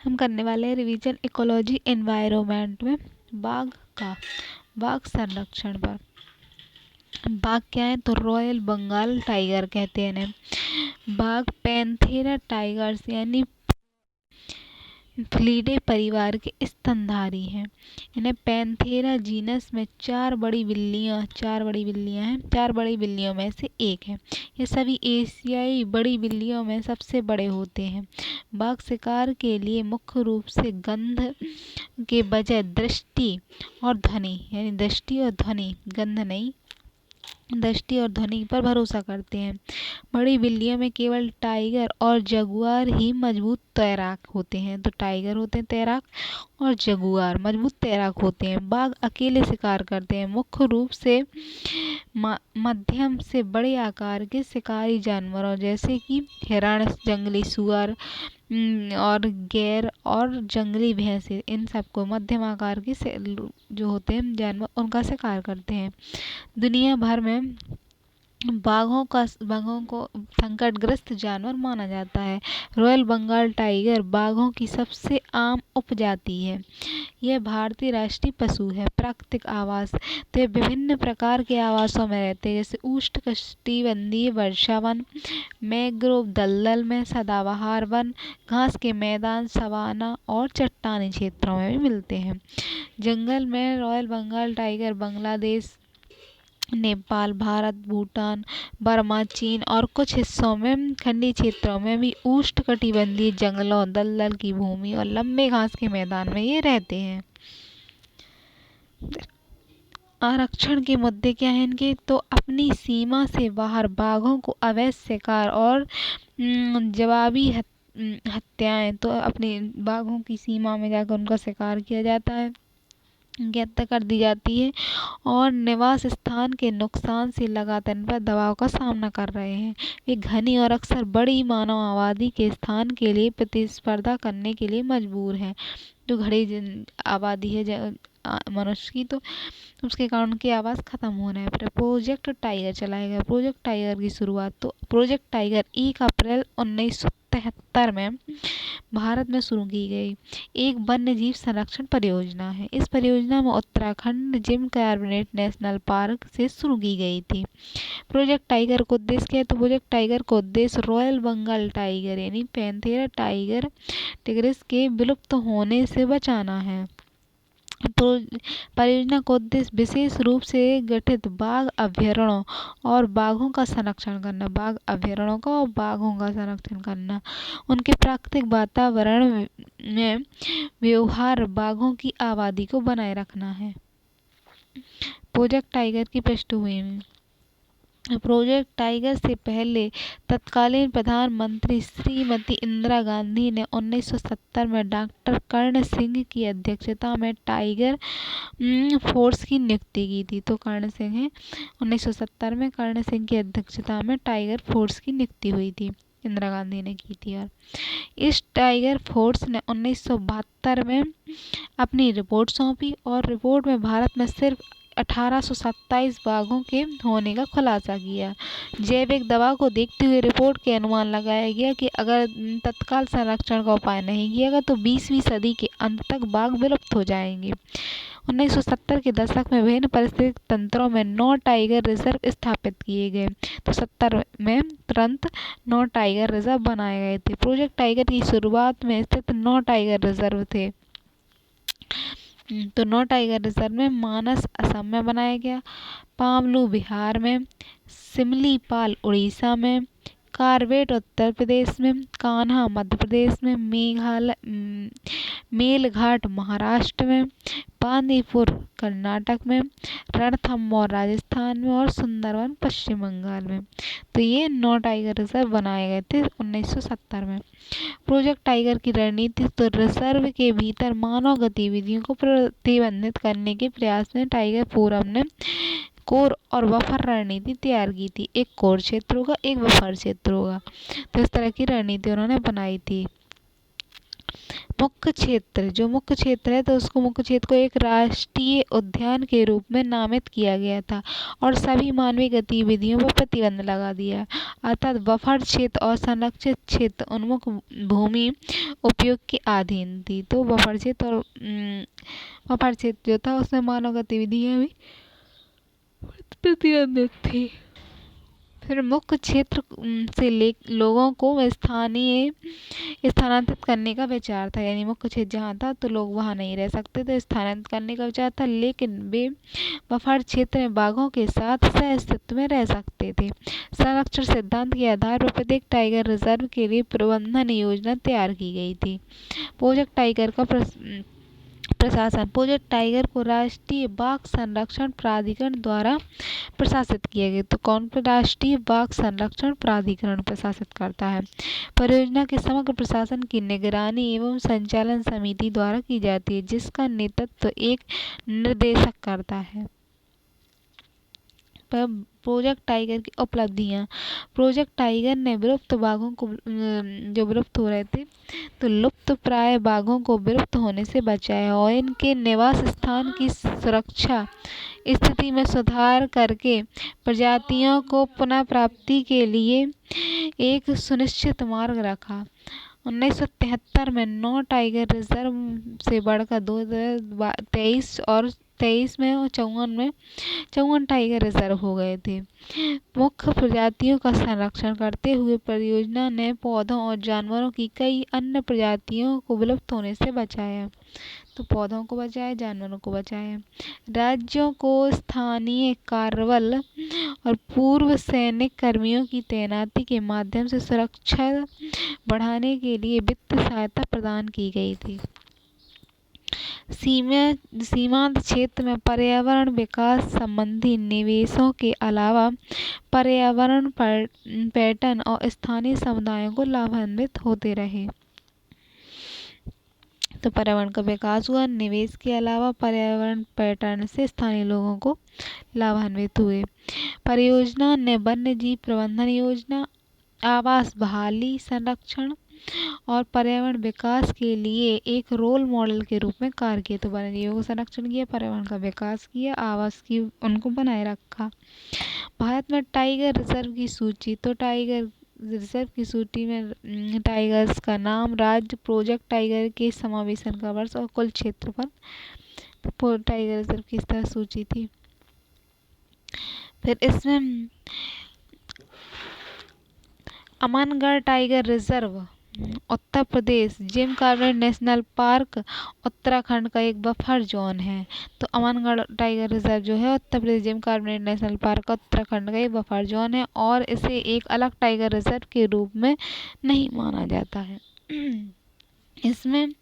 हम करने वाले हैं रिवीजन इकोलॉजी एनवायरनमेंट में बाघ संरक्षण पर। बाघ क्या है? तो रॉयल बंगाल टाइगर कहते हैं इन्हें। बाघ पैंथेरा टाइगर्स यानी फ्लीडे परिवार के स्तनधारी हैं। इन्हें पैंथेरा जीनस में चार बड़ी बिल्लियां हैं। चार बड़ी बिल्लियों में से एक है। ये सभी एशियाई बड़ी बिल्लियों में सबसे बड़े होते हैं। बाघ शिकार के लिए मुख्य रूप से गंध के बजाय दृष्टि और ध्वनि यानी दृष्टि और ध्वनि, गंध नहीं, दृष्टि और ध्वनि पर भरोसा करते हैं। बड़ी बिल्लियों में केवल टाइगर और जगुआर ही मजबूत तैराक होते हैं। तो टाइगर होते हैं तैराक और जगुआर मजबूत तैराक होते हैं। बाघ अकेले शिकार करते हैं। मुख्य रूप से मध्यम से बड़े आकार के शिकारी जानवरों जैसे कि हिरण, जंगली सुअर और गैर और जंगली भैंसे, इन सबको मध्यम आकार के जो होते हैं जानवर उनका शिकार करते हैं। दुनिया भर में बाघों को संकटग्रस्त जानवर माना जाता है। रॉयल बंगाल टाइगर बाघों की सबसे आम उपजाति है। यह भारतीय राष्ट्रीय पशु है। प्राकृतिक आवास, तो ये विभिन्न प्रकार के आवासों में रहते हैं, जैसे उष्णकटिबंधीय वर्षावन, मैंग्रोव दलदल में, सदाबहार वन, घास के मैदान, सवाना और चट्टानी क्षेत्रों में भी मिलते हैं। जंगल में रॉयल बंगाल टाइगर बांग्लादेश, नेपाल, भारत, भूटान, बर्मा, चीन और कुछ हिस्सों में खंडी क्षेत्रों में भी उष्णकटिबंधीय जंगलों, दलदल की भूमि और लंबे घास के मैदान में ये रहते हैं। आरक्षण के मुद्दे क्या हैं इनके? तो अपनी सीमा से बाहर बाघों को अवैध शिकार और जवाबी हत्याएं, तो अपने बाघों की सीमा में जाकर उनका शिकार किया जाता है, हत्या कर दी जाती है और निवास स्थान के नुकसान से लगातार इन पर दबाव का सामना कर रहे हैं। वे घनी और अक्सर बड़ी मानव आबादी के स्थान के लिए प्रतिस्पर्धा करने के लिए मजबूर हैं। जो घड़ी आबादी है मनुष्य की, तो उसके कारण उनकी आवाज़ खत्म हो रहा है। फिर प्रोजेक्ट टाइगर चलाया गया। प्रोजेक्ट टाइगर की शुरुआत, तो प्रोजेक्ट टाइगर 1 अप्रैल 1973 में भारत में शुरू की गई एक वन्य जीव संरक्षण परियोजना है। इस परियोजना में Uttarakhand Jim Corbett National Park से शुरू की गई थी। प्रोजेक्ट टाइगर का उद्देश्य क्या है? तो प्रोजेक्ट टाइगर का उद्देश्य रॉयल बंगाल टाइगर यानी पैंथेरा टाइगर टिग्रिस के विलुप्त होने से बचाना है। परियोजना का उद्देश्य विशेष रूप से गठित बाघ अभयारण्यों और बाघों का संरक्षण करना, बाघ अभयारण्यों का और बाघों का संरक्षण करना, उनके प्राकृतिक वातावरण में व्यवहार बाघों की आबादी को बनाए रखना है। प्रोजेक्ट टाइगर की पृष्ठभूमि। प्रोजेक्ट टाइगर से पहले तत्कालीन प्रधानमंत्री श्रीमती इंदिरा गांधी ने 1970 में डॉक्टर कर्ण सिंह की अध्यक्षता में टाइगर फोर्स की नियुक्ति की थी। तो कर्ण सिंह है 1970 में कर्ण सिंह की अध्यक्षता में टाइगर फोर्स की नियुक्ति हुई थी, इंदिरा गांधी ने की थी। और इस टाइगर फोर्स ने 1972 में अपनी रिपोर्ट सौंपी और रिपोर्ट में भारत में सिर्फ 1827 बाघों के होने का खुलासा किया। जैविक दबाव को देखते हुए रिपोर्ट के अनुमान लगाया गया कि अगर तत्काल संरक्षण का उपाय नहीं किया गया तो 20वीं सदी के अंत तक बाघ विलुप्त हो जाएंगे। 1970 के दशक में विभिन्न परिस्थितिक तंत्रों में 9 टाइगर रिजर्व स्थापित किए गए। तो 70 में तुरंत 9 टाइगर रिजर्व बनाए गए थे। प्रोजेक्ट टाइगर की शुरुआत में स्थित 9 टाइगर रिजर्व थे। तो 9 टाइगर रिजर्व में मानस असम में बनाया गया, पामलू बिहार में, सिमलीपाल उड़ीसा में, कार्बेट उत्तर प्रदेश में, कान्हा मध्य प्रदेश में, मेलघाट महाराष्ट्र में, बांदीपुर कर्नाटक में, रणथंभौर राजस्थान में और सुंदरवन पश्चिम बंगाल में। तो ये 9 टाइगर रिजर्व बनाए गए थे 1970 में। प्रोजेक्ट टाइगर की रणनीति, तो रिजर्व के भीतर मानव गतिविधियों को प्रतिबंधित करने के प्रयास में टाइगर फोरम ने कोर और बफर रणनीति तैयार की थी। एक कोर क्षेत्र होगा, एक बफर क्षेत्र होगा। तो इस तरह की रणनीति उन्होंने बनाई थी। मुख्य क्षेत्र, जो मुख्य क्षेत्र है तो उसको मुख्य क्षेत्र को एक राष्ट्रीय उद्यान के रूप में नामित किया गया था और सभी मानवीय गतिविधियों पर प्रतिबंध लगा दिया। अर्थात बफर क्षेत्र और संरक्षित क्षेत्र उन्मुख भूमि उपयोग के अधीन थी। तो बफर क्षेत्र और बफर क्षेत्र जो था उसमें मानव गतिविधियां भी प्रतिबंधित थी। फिर मुख्य क्षेत्र से लोगों को स्थानांतरित करने का विचार था, यानी मुख्य क्षेत्र जहाँ था तो लोग वहाँ नहीं रह सकते थे, स्थानांतरित करने का विचार था, लेकिन वे बफर क्षेत्र में बाघों के साथ सह अस्तित्व में रह सकते थे। संरक्षण सिद्धांत के आधार पर प्रत्येक टाइगर रिजर्व के लिए प्रबंधन योजना तैयार की गई थी। प्रोजेक्ट टाइगर का प्रशासन, प्रोजेक्ट टाइगर को राष्ट्रीय बाघ संरक्षण प्राधिकरण द्वारा प्रशासित किया गया। तो कौन राष्ट्रीय बाघ संरक्षण प्राधिकरण प्रशासित करता है? परियोजना के समग्र प्रशासन की निगरानी एवं संचालन समिति द्वारा की जाती है, जिसका नेतृत्व एक निर्देशक करता है। प्रोजेक्ट टाइगर की उपलब्धियां। प्रोजेक्ट टाइगर ने विलुप्त बाघों को जो विलुप्त हो रहे थे तो लुप्त प्राय बाघों को विलुप्त होने से बचाया और इनके निवास स्थान की सुरक्षा स्थिति में सुधार करके प्रजातियों को पुनः प्राप्ति के लिए एक सुनिश्चित मार्ग रखा। 1973 में 9 टाइगर रिजर्व से बढ़कर 2023 और 23 में और 54 टाइगर रिजर्व हो गए थे। मुख्य प्रजातियों का संरक्षण करते हुए परियोजना ने पौधों और जानवरों की कई अन्य प्रजातियों को विलुप्त होने से बचाया। तो पौधों को बचाया, जानवरों को बचाया। राज्यों को स्थानीय कार्यबल और पूर्व सैनिक कर्मियों की तैनाती के माध्यम से सुरक्षा बढ़ाने के लिए वित्तीय सहायता प्रदान की गई थी। सीमांत क्षेत्र में पर्यावरण विकास संबंधी निवेशों के अलावा पर्यावरण पर्यटन और स्थानीय समुदायों को लाभान्वित होते रहे। तो पर्यावरण का विकास हुआ, निवेश के अलावा पर्यावरण पर्यटन से स्थानीय लोगों को लाभान्वित हुए। परियोजना ने वन्य जीव प्रबंधन योजना, आवास बहाली, संरक्षण और पर्यावरण विकास के लिए एक रोल मॉडल के रूप में कार्य किया। तो वन्य जीवों का संरक्षण किया, पर्यावरण का विकास किया, आवास की उनको बनाए रखा। भारत में टाइगर रिजर्व की सूची। तो टाइगर रिजर्व की सूची में टाइगर्स का नाम, राज्य, प्रोजेक्ट टाइगर के समावेशन का वर्ष और कुल क्षेत्रफल। टाइगर रिजर्व की इस तरह सूची थी। फिर इसमें Amangarh tiger reserve Uttar Pradesh, Jim Corbett national park Uttarakhand का एक बफर जोन है। तो अमनगढ़ टाइगर रिजर्व जो है Uttar Pradesh, Jim Corbett national park Uttarakhand का एक बफर जोन है और इसे एक अलग टाइगर रिजर्व के रूप में नहीं माना जाता है। इसमें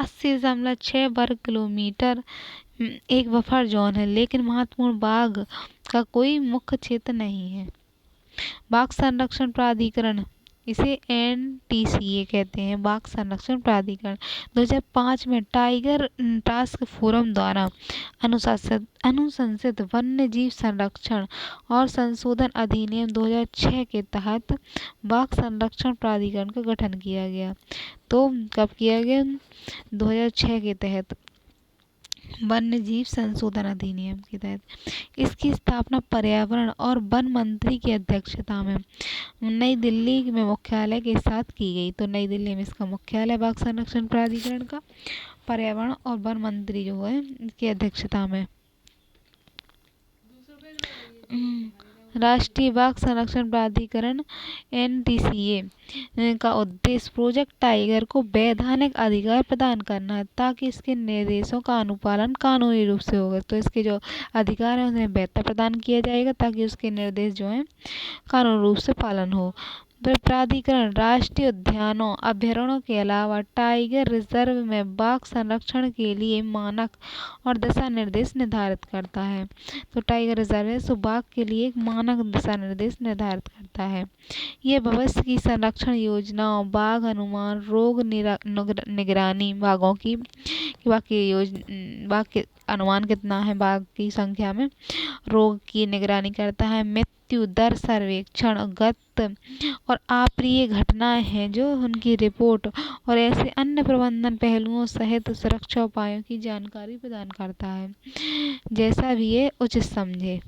80.6 वर्ग किलोमीटर एक बफर जोन है, लेकिन महत्वपूर्ण बाघ का कोई मुख्य क्षेत्र नहीं है। बाघ संरक्षण प्राधिकरण, इसे NTCA कहते हैं, बाघ संरक्षण प्राधिकरण 2005 में टाइगर टास्क फोरम द्वारा अनुशंसित वन्य जीव संरक्षण और संशोधन अधिनियम 2006 के तहत बाघ संरक्षण प्राधिकरण का गठन किया गया। तो कब किया गया? 2006 के तहत, वन्य जीव संशोधन अधिनियम के तहत। इसकी स्थापना पर्यावरण और वन मंत्री की अध्यक्षता में नई दिल्ली में मुख्यालय के साथ की गई। तो नई दिल्ली में इसका मुख्यालय बाघ संरक्षण प्राधिकरण का, पर्यावरण और वन मंत्री जो है की अध्यक्षता में। राष्ट्रीय बाघ संरक्षण प्राधिकरण NTCA का उद्देश्य प्रोजेक्ट टाइगर को वैधानिक अधिकार प्रदान करना है ताकि इसके निर्देशों का अनुपालन कानूनी रूप से होगा। तो इसके जो अधिकार है उन्हें बेहतर प्रदान किया जाएगा ताकि उसके निर्देश जो हैं कानूनी रूप से पालन हो। प्राधिकरण राष्ट्रीय उद्यानों, अभयारण्यों के अलावा टाइगर रिजर्व में बाघ संरक्षण के लिए मानक और दिशा निर्देश निर्धारित करता है। तो टाइगर रिजर्व है सो बाघ के लिए एक मानक दिशा निर्देश निर्धारित करता है। यह भविष्य की संरक्षण योजनाओं, बाघ अनुमान, रोग निगरानी, बाघों की बाघ के अनुमान कितना है बाघ की संख्या में, रोग की निगरानी करता है, मृत्यु दर सर्वेक्षण, गत और अप्रिय घटनाएं हैं जो उनकी रिपोर्ट और ऐसे अन्य प्रबंधन पहलुओं सहित सुरक्षा उपायों की जानकारी प्रदान करता है, जैसा भी ये उचित समझे।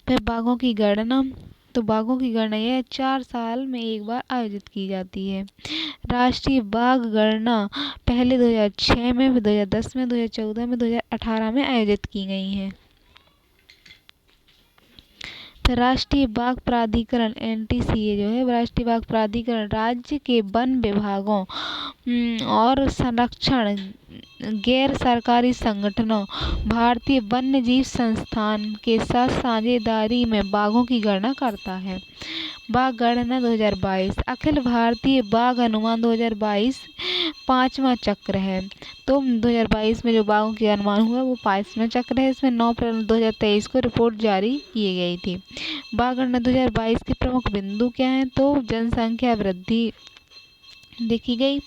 फिर बाघों की गणना, तो बाघों की गणना यह 4 साल में एक बार आयोजित की जाती है। राष्ट्रीय बाघ गणना पहले 2006 में, फिर 2010 में, 2014 में, 2018 में आयोजित की गई है। तो राष्ट्रीय बाघ प्राधिकरण NTCA जो है, राष्ट्रीय बाघ प्राधिकरण राज्य के वन विभागों और संरक्षण गैर सरकारी संगठनों, भारतीय वन्य जीव संस्थान के साथ साझेदारी में बाघों की गणना करता है। बाघ गणना 2022 अखिल भारतीय बाघ अनुमान 2022 5वां चक्र है। तो 2022 में जो बाघों के अनुमान हुआ वो 5वां चक्र है। इसमें 9 अप्रैल 2023 को रिपोर्ट जारी की गई थी। बाघ गणना 2022 के प्रमुख बिंदु क्या हैं? तो जनसंख्या वृद्धि देखी गई।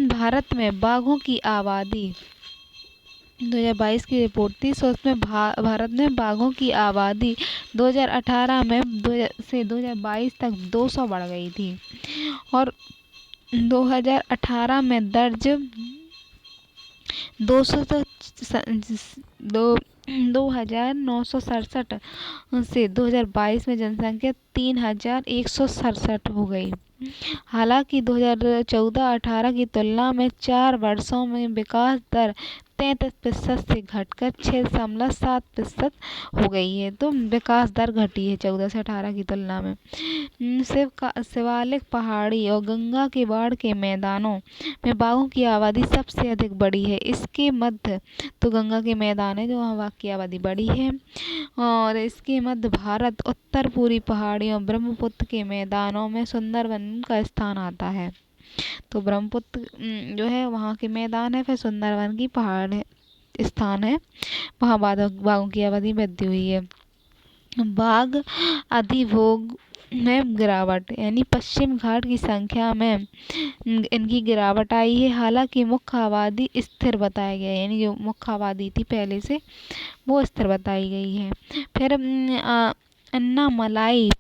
भारत में बाघों की आबादी 2022 की रिपोर्ट थी, सो उसमें भारत में बाघों की आबादी 2018 में से 2022 तक 200 बढ़ गई थी और 2018 में दर्ज 2,967 से 2022 में जनसंख्या 3,167 हो गई। हालांकि 2014-18 की तुलना में 4 वर्षों में विकास दर 33% से घटकर 6.7% हो गई है। तो विकास दर घटी है 14 से 18 की तुलना में। शिवालिक पहाड़ी और गंगा के बाढ़ के मैदानों में बाघों की आबादी सबसे अधिक बड़ी है। इसके मध्य, तो गंगा के मैदान है जो वहाँ बाघ की आबादी बड़ी है, और इसके मध्य भारत उत्तर पूर्वी पहाड़ियों, ब्रह्मपुत्र के मैदानों में सुंदरवन का स्थान आता है। तो ब्रह्मपुत्र जो है वहाँ के मैदान है, फिर सुंदरवन की पहाड़ है स्थान है, वहाँ बाघों की आबादी वृद्धि हुई है। बाघ अधिभोग में गिरावट, यानी पश्चिम घाट की संख्या में इनकी गिरावट आई है। हालांकि मुख्य आबादी स्थिर बताया गया है, यानी जो मुख्य आबादी थी पहले से वो स्थिर बताई गई है। फिर अन्नामलाई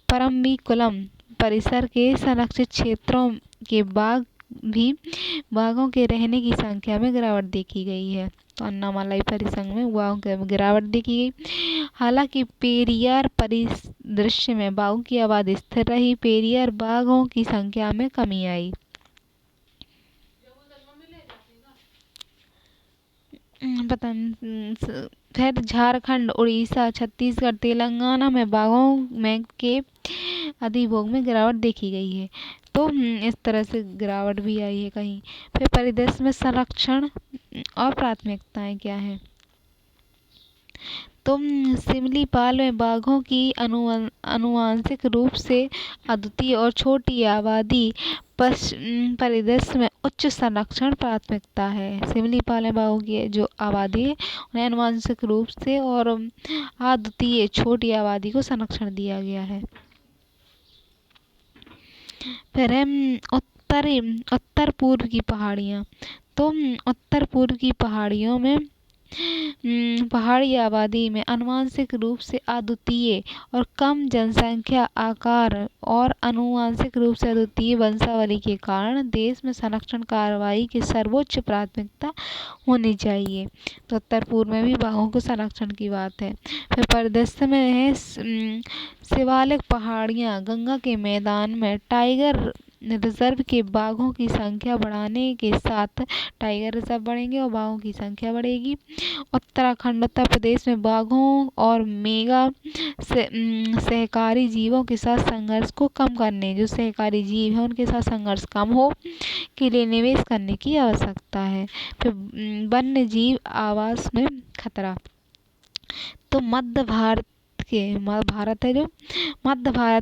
परम्बिकुलम परिसर के संरक्षित क्षेत्रों के बाघों के रहने की संख्या में गिरावट देखी गई है। तो अन्नामलाई परिसर में बाघों की गिरावट देखी गई। हालांकि पेरियार परिदृश्य में बाघों की आबादी स्थिर रही। पेरियार बाघों की संख्या में कमी आई। फिर झारखंड, उड़ीसा, छत्तीसगढ़, तेलंगाना में बाघों में के अधिभोग में गिरावट देखी गई है। तो इस तरह से गिरावट भी आई है कहीं। फिर परिदृश्य में संरक्षण और प्राथमिकताएं क्या है? तो सिमलीपाल में बाघों की आनुवंशिक रूप से अद्वितीय और छोटी आबादी परिदृश्य में उच्च संरक्षण प्राथमिकता है। सिमलीपाल में बाघों की जो आबादी है उन्हें आनुवंशिक रूप से और अद्वितीय छोटी आबादी को संरक्षण दिया गया है। फिर उत्तर पूर्व की पहाड़ियाँ। तो उत्तर पूर्व की पहाड़ियों में पहाड़ी आबादी में आनुवंशिक रूप से अद्वितीय और कम जनसंख्या आकार और आनुवंशिक रूप से अद्वितीय वंशावली के कारण देश में संरक्षण कार्रवाई की सर्वोच्च प्राथमिकता होनी चाहिए। तो उत्तर पूर्व में भी बाघों के संरक्षण की बात है। फिर परिदृश्य में है शिवालिक पहाड़ियाँ, गंगा के मैदान में टाइगर रिजर्व के बाघों की संख्या बढ़ाने के साथ टाइगर रिजर्व बढ़ेंगे और बाघों की संख्या बढ़ेगी। उत्तराखंड, उत्तर प्रदेश में बाघों और मेगा सहकारी जीवों के साथ संघर्ष को कम करने, जो सहकारी जीव है उनके साथ संघर्ष कम हो के लिए निवेश करने की आवश्यकता है। फिर वन्य जीव आवास में खतरा। तो मध्य भारत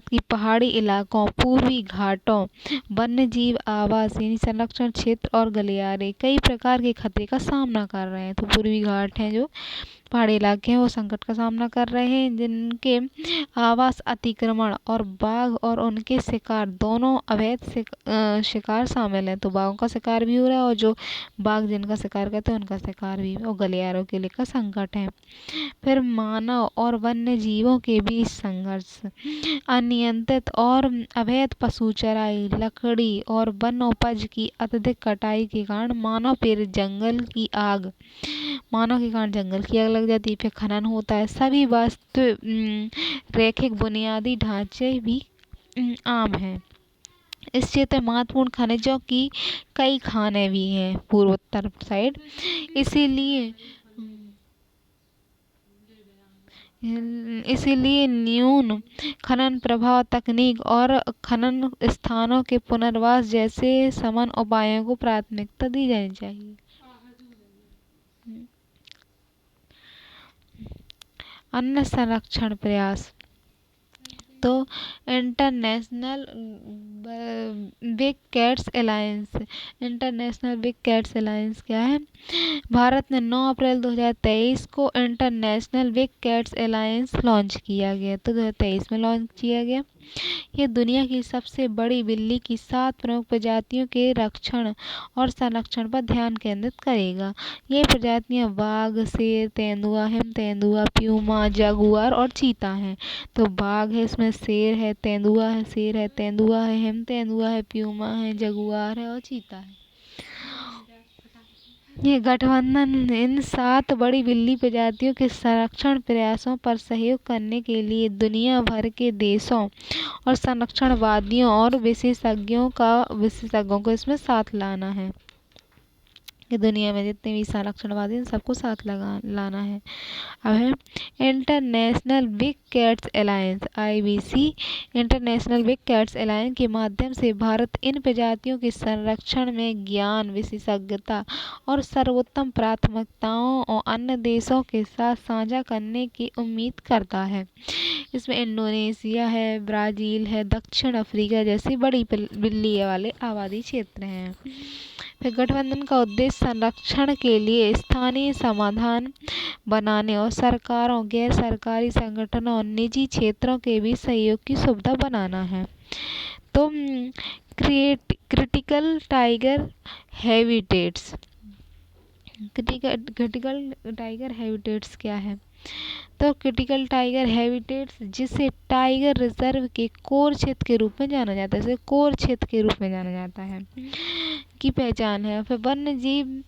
की पहाड़ी इलाकों, पूर्वी घाटों, वन्य जीव आवास यानी संरक्षण क्षेत्र और गलियारे कई प्रकार के खतरे का सामना कर रहे हैं। तो पूर्वी घाट हैं जो पहाड़ी इलाके हैं वो संकट का सामना कर रहे हैं, जिनके आवास अतिक्रमण और बाघ और उनके शिकार दोनों अवैध शिकार शामिल है। तो बाघों का शिकार भी हो रहा है और जो बाघ जिनका शिकार करते हैं उनका शिकार भी, और गलियारों के लिए का संकट है। फिर मानव और वन्य जीवों के बीच संघर्ष, अनियंत्रित और अवैध पशु चराई, लकड़ी और वन उपज की अत्यधिक कटाई के कारण मानव के कारण जंगल की आग लग जाती है। फिर खनन होता है। सभी वास्तु रैखिक बुनियादी ढांचे भी आम हैं। इस क्षेत्र में महत्वपूर्ण खनिजों की कई खानें भी हैं पूर्वोत्तर साइड, इसीलिए न्यून खनन प्रभाव तकनीक और खनन स्थानों के पुनर्वास जैसे समान उपायों को प्राथमिकता दी जानी चाहिए। अन्य संरक्षण प्रयास, तो इंटरनेशनल बिग कैट्स अलायंस क्या है? भारत ने 9 अप्रैल 2023 को international big cats alliance launch किया गया। तो 2023 में लॉन्च किया गया। ये दुनिया की सबसे बड़ी बिल्ली की 7 प्रमुख प्रजातियों के रक्षण और संरक्षण पर ध्यान केंद्रित करेगा। ये प्रजातियां बाघ, शेर, तेंदुआ, हिम तेंदुआ, प्यूमा, जगुआर और चीता हैं। तो बाघ है, इसमें शेर है, तेंदुआ है, हिम तेंदुआ है, प्यूमा है, जगुआर है और चीता है। ये गठबंधन इन 7 बड़ी बिल्ली प्रजातियों के संरक्षण प्रयासों पर सहयोग करने के लिए दुनिया भर के देशों और संरक्षणवादियों और विशेषज्ञों को इसमें साथ लाना है। कि दुनिया में जितने भी संरक्षणवादी हैं सबको साथ लाना है। अब है international big cats alliance IBC। International big cats alliance के माध्यम से भारत इन प्रजातियों के संरक्षण में ज्ञान, विशेषज्ञता और सर्वोत्तम प्राथमिकताओं और अन्य देशों के साथ साझा करने की उम्मीद करता है। इसमें इंडोनेशिया है, ब्राजील है, दक्षिण अफ्रीका जैसी बड़ी बिल्ली वाले आबादी क्षेत्र हैं। फिर गठबंधन का उद्देश्य संरक्षण के लिए स्थानीय समाधान बनाने और सरकारों, गैर सरकारी संगठनों और निजी क्षेत्रों के बीच सहयोग की सुविधा बनाना है। तो क्रिटिकल टाइगर हैबिटेट्स क्या है? तो क्रिटिकल टाइगर हैबिटेट्स, जिसे टाइगर रिजर्व के कोर क्षेत्र के रूप में जाना जाता है, कोर क्षेत्र के रूप में जाना जाता है, की पहचान है। फिर वन्य जीव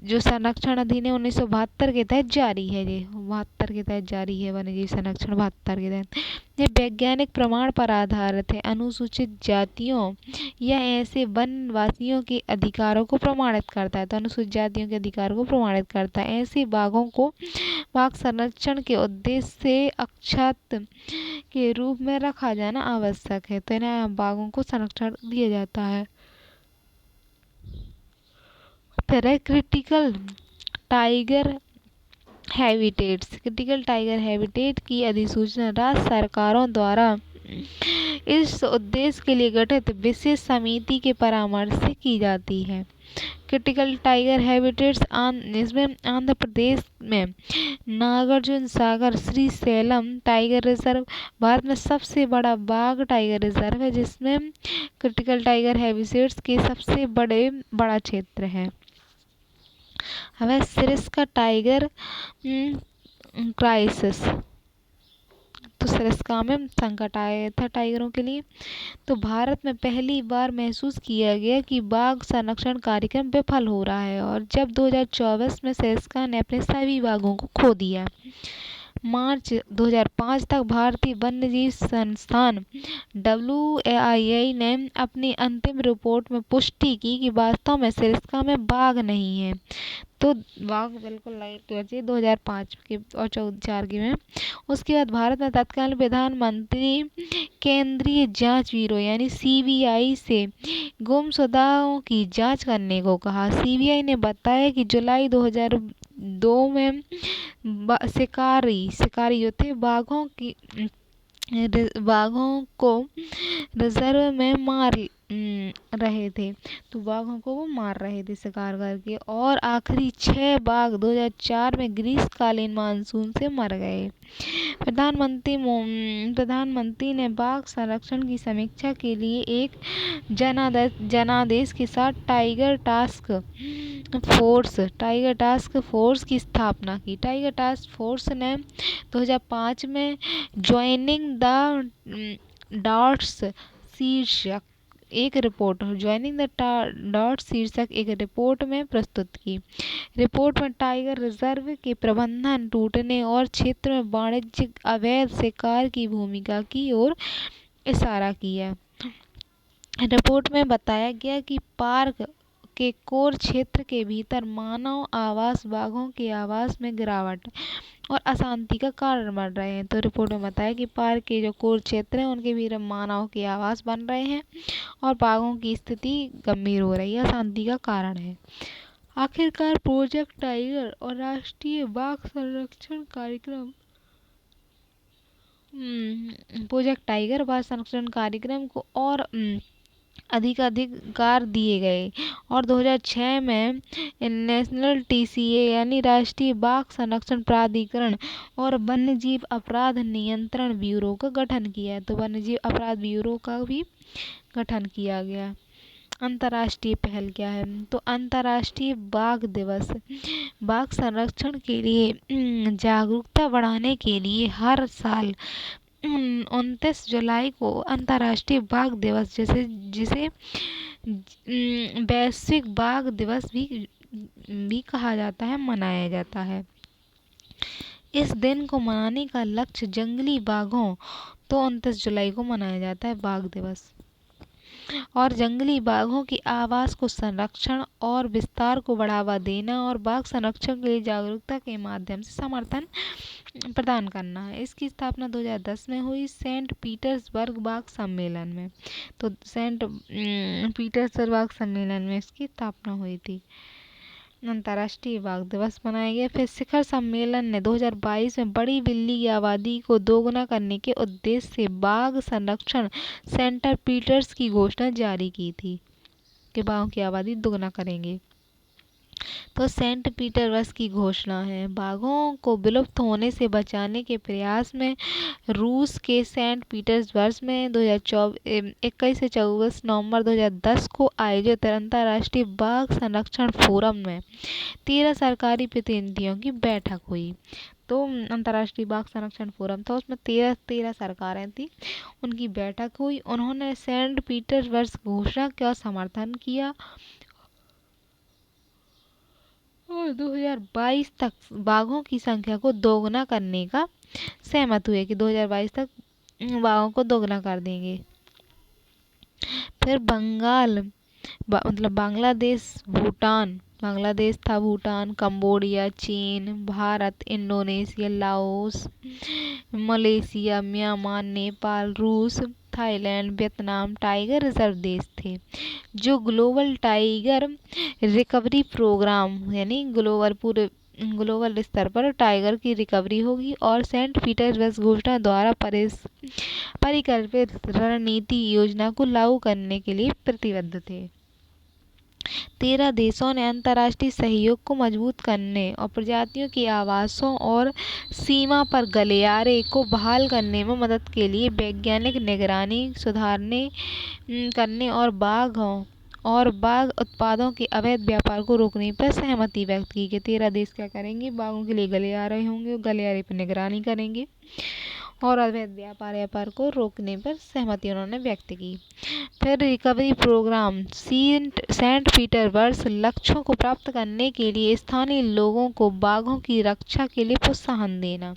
जो संरक्षण अधिनियम 1972 के तहत जारी है, वन्य जीव संरक्षण 72 के तहत। ये वैज्ञानिक प्रमाण पर आधारित है। अनुसूचित जातियों या ऐसे वनवासियों के अधिकारों को प्रमाणित करता है। तो अनुसूचित जातियों के अधिकारों को प्रमाणित करता है। ऐसे बाघों को बाघ संरक्षण के उद्देश्य से अक्षत के रूप में रखा जाना आवश्यक है। तो इन्हें बाघों को संरक्षण दिया जाता है। फिर है क्रिटिकल टाइगर हैबिटेट की अधिसूचना राज्य सरकारों द्वारा इस उद्देश्य के लिए गठित विशेष समिति के परामर्श से की जाती है। क्रिटिकल टाइगर हैबिटेट्स इसमें आंध्र प्रदेश में नागार्जुन सागर श्रीशैलम टाइगर रिजर्व भारत में सबसे बड़ा बाघ टाइगर रिजर्व है, जिसमें क्रिटिकल टाइगर हैबिटेट्स के सबसे बड़ा क्षेत्र है। हमें सरिस्का टाइगर क्राइसिस, तो सरिस्का में संकट आया था टाइगरों के लिए। तो भारत में पहली बार महसूस किया गया कि बाघ संरक्षण कार्यक्रम विफल हो रहा है, और जब 2024 में सरिस्का ने अपने सभी बाघों को खो दिया। मार्च 2005 तक भारतीय वन्यजीव संस्थान WAIA ने अपनी अंतिम रिपोर्ट में पुष्टि की कि वास्तव में सरिस्का में बाघ नहीं है। तो बाघ बिल्कुल लाइट बचे 2005 के और 4 के में। उसके बाद भारत में तत्कालीन प्रधानमंत्री केंद्रीय जांच ब्यूरो यानी CBI से गुमशुदाओं की जांच करने को कहा। CBI ने बताया कि जुलाई 2002 में शिकारी जो थे बाघों को रिजर्व में मार रहे थे, तो बाघों को वो मार रहे थे शिकार करके। और आखिरी 6 बाघ 2004 में ग्रीष्मकालीन मानसून से मर गए। प्रधानमंत्री ने बाघ संरक्षण की समीक्षा के लिए एक जनादेश के साथ टाइगर टास्क फोर्स की स्थापना की। टाइगर टास्क फोर्स ने 2005 में ज्वाइनिंग द डॉट्स शीर्षक एक रिपोर्ट में प्रस्तुत की। रिपोर्ट में टाइगर रिजर्व के प्रबंधन, टूटने और क्षेत्र में वाणिज्यिक अवैध शिकार की भूमिका की ओर इशारा किया। रिपोर्ट में बताया गया कि पार्क के कोर क्षेत्र के भीतर मानव आवास बाघों के आवास में गिरावट और अशांति का कारण बन रहे हैं। तो रिपोर्ट में बताया कि पार्क के जो कोर क्षेत्र हैं उनके भीतर मानव के आवास बन रहे हैं और बाघों की स्थिति गंभीर हो रही है, अशांति का कारण है। आखिरकार प्रोजेक्ट टाइगर और राष्ट्रीय बाघ संरक्षण कार्यक्रम को और अधिकार दिए गए और 2006 में नेशनल TCA यानी राष्ट्रीय बाघ संरक्षण प्राधिकरण और वन्यजीव अपराध नियंत्रण ब्यूरो का गठन किया। तो वन्यजीव अपराध ब्यूरो का भी गठन किया गया। अंतर्राष्ट्रीय पहल क्या है? तो अंतर्राष्ट्रीय बाघ दिवस बाघ संरक्षण के लिए जागरूकता बढ़ाने के लिए हर साल 29 जुलाई को अंतर्राष्ट्रीय बाघ दिवस जिसे वैश्विक बाघ दिवस भी कहा जाता है, मनाया जाता है। इस दिन को मनाने का लक्ष्य जंगली बाघों, तो 29 जुलाई को मनाया जाता है बाघ दिवस, और जंगली बाघों की आवास को संरक्षण और विस्तार को बढ़ावा देना और बाघ संरक्षण के लिए जागरूकता के माध्यम से समर्थन प्रदान करना है। इसकी स्थापना 2010 में हुई सेंट पीटर्सबर्ग बाघ सम्मेलन में। तो सेंट पीटर्सबर्ग बाघ सम्मेलन में इसकी स्थापना हुई थी। अंतर्राष्ट्रीय बाघ दिवस मनाया गया। फिर शिखर सम्मेलन ने 2022 में बड़ी बिल्ली की आबादी को दोगुना करने के उद्देश्य से बाघ संरक्षण सेंटर पीटर्स की घोषणा जारी की थी कि बाघों की आबादी दोगुना करेंगे। तो सेंट पीटर्सबर्ग की घोषणा है। बाघों को विलुप्त होने से बचाने के प्रयास में रूस के सेंट पीटर्सबर्ग में 21 से 24 नवंबर 2010 को आयोजित अंतर्राष्ट्रीय बाघ संरक्षण फोरम में 13 सरकारी प्रतिनिधियों की बैठक हुई। तो अंतर्राष्ट्रीय बाघ संरक्षण फोरम था, उसमें 13 सरकारें थी, उनकी बैठक हुई। उन्होंने सेंट पीटर्सबर्ग घोषणा का समर्थन किया और 2022 तक बाघों की संख्या को दोगुना करने का सहमत हुए कि 2022 तक बाघों को दोगुना कर देंगे। फिर बांग्लादेश था, भूटान, कंबोडिया, चीन, Bharat, Indonesia, Laos, Malaysia, Myanmar, Nepal, रूस, थाईलैंड, वियतनाम टाइगर रिजर्व देश थे। जो ग्लोबल टाइगर रिकवरी प्रोग्राम यानी ग्लोबल स्तर पर टाइगर की रिकवरी होगी और सेंट पीटर्सबर्ग घोषणा द्वारा परिकल्पित रणनीति योजना को लागू करने के लिए प्रतिबद्ध थे। 13 देशों ने अंतर्राष्ट्रीय सहयोग को मजबूत करने और प्रजातियों के आवासों और सीमा पर गलियारे को बहाल करने में मदद के लिए वैज्ञानिक निगरानी करने और बाघ उत्पादों के अवैध व्यापार को रोकने पर सहमति व्यक्त की कि 13 देश क्या करेंगे, बाघों के लिए गलियारे होंगे, गलियारे पर निगरानी करेंगे और अवैध व्यापार को रोकने पर सहमति उन्होंने व्यक्त की। फिर रिकवरी प्रोग्राम सेंट पीटर्सबर्ग लक्ष्यों को प्राप्त करने के लिए स्थानीय लोगों को बाघों की रक्षा के लिए प्रोत्साहन देना।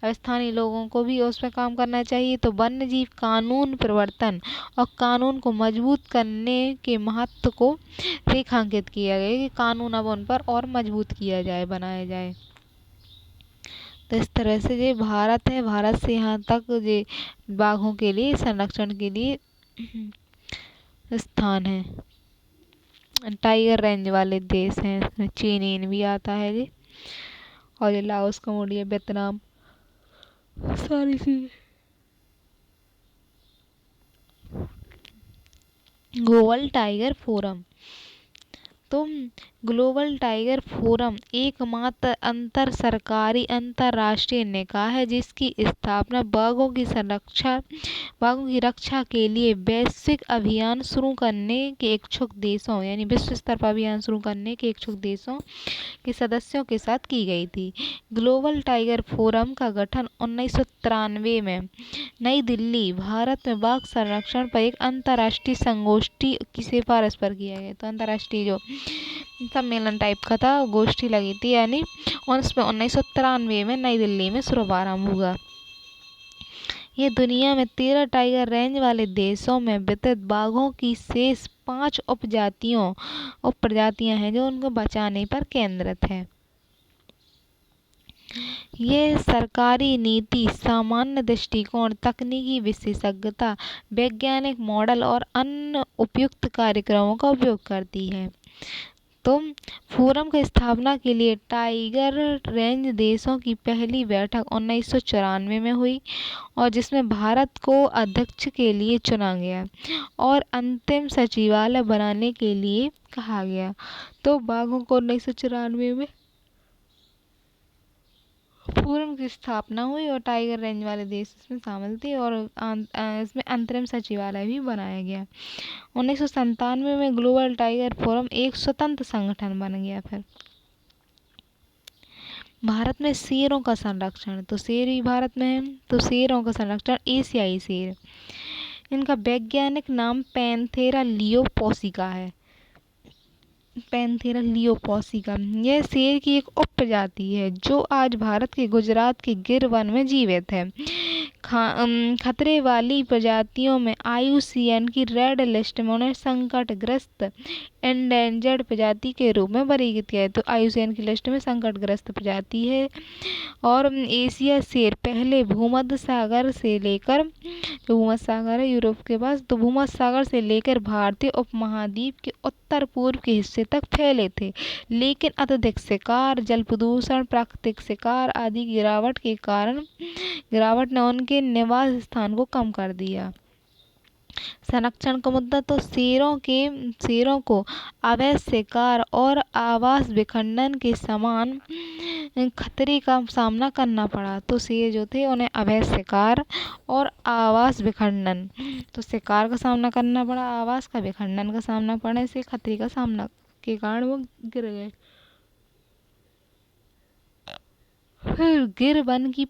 अब स्थानीय लोगों को भी उस पर काम करना चाहिए। तो वन्यजीव कानून प्रवर्तन और कानून को मजबूत करने के महत्व को रेखांकित किया गया कि कानून अब उन पर और मजबूत किया जाए, बनाया जाए। तो इस तरह से ये भारत है, भारत से यहाँ तक ये बाघों के लिए संरक्षण के लिए स्थान है। टाइगर रेंज वाले देश हैं, इसमें चीन भी आता है जी, और ये लाओस, कंबोडिया, वियतनाम सारी चीज। Global tiger forum. तो ग्लोबल टाइगर फोरम एकमात्र अंतर सरकारी अंतर्राष्ट्रीय निकाय है जिसकी स्थापना बाघों की रक्षा के लिए वैश्विक अभियान शुरू करने के इच्छुक देशों, यानी विश्व स्तर पर अभियान शुरू करने के इच्छुक देशों के सदस्यों के साथ की गई थी। ग्लोबल टाइगर फोरम का गठन 1993 में नई दिल्ली, भारत में बाघ संरक्षण पर एक अंतर्राष्ट्रीय संगोष्ठी की सिफारिश पर किया गया। तो अंतर्राष्ट्रीय जो सम्मेलन टाइप का था, गोष्ठी लगी थी, यानी उसमें 1993 में नई दिल्ली में शुभारंभ हुआ। ये दुनिया में 13 टाइगर रेंज वाले देशों में वितरित बाघों की शेष 5 उपप्रजातियां हैं जो उनको बचाने पर केंद्रित है। ये सरकारी नीति, सामान्य दृष्टिकोण, तकनीकी विशेषज्ञता, वैज्ञानिक मॉडल और अन्य उपयुक्त कार्यक्रमों का उपयोग करती है। तो फोरम की स्थापना के लिए टाइगर रेंज देशों की पहली बैठक 1994 में हुई और जिसमें भारत को अध्यक्ष के लिए चुना गया और अंतिम सचिवालय बनाने के लिए कहा गया। तो बाघों को 1994 में फोरम की स्थापना हुई और टाइगर रेंज वाले देश इसमें शामिल थे और इसमें अंतरिम सचिवालय भी बनाया गया। 1997 में ग्लोबल टाइगर फोरम एक स्वतंत्र संगठन बन गया। फिर भारत में शेरों का संरक्षण, तो शेर भी भारत में है। तो शेरों का संरक्षण, एशियाई शेर, इनका वैज्ञानिक नाम पैंथेरा लियोपोसिका है। पैंथेरा लियोपोसिका यह शेर की एक उपप्रजाति है जो आज भारत के गुजरात के गिर वन में जीवित है। खतरे वाली प्रजातियों में IUCN की रेड लिस्ट में उन्हें संकटग्रस्त एंडेंजर्ड प्रजाति के रूप में वर्गीकृत किया है। तो IUCN की लिस्ट में संकटग्रस्त प्रजाति है। और एशिया शेर पहले भूमध्य सागर से लेकर, जो भूमध्य सागर है यूरोप के पास, तो भूमध्य सागर से लेकर भारतीय उपमहाद्वीप के उत्तर पूर्व के हिस्से तक फैले थे, लेकिन अत्यधिक शिकार, जल प्रदूषण, प्राकृतिक शिकार आदि गिरावट ने उनके निवास स्थान को कम कर दिया। संरक्षण का मुद्दा, तो शेरों को अवैध शिकार और आवास विखंडन के समान खतरे का सामना करना पड़ा। तो शेर जो थे उन्हें अवैध शिकार और आवास विखंडन, तो शिकार का सामना करना पड़ा, आवास का विखंडन का सामना पड़ने से खतरे का सामना के कारण वो गिर गए। फिर गिर वन की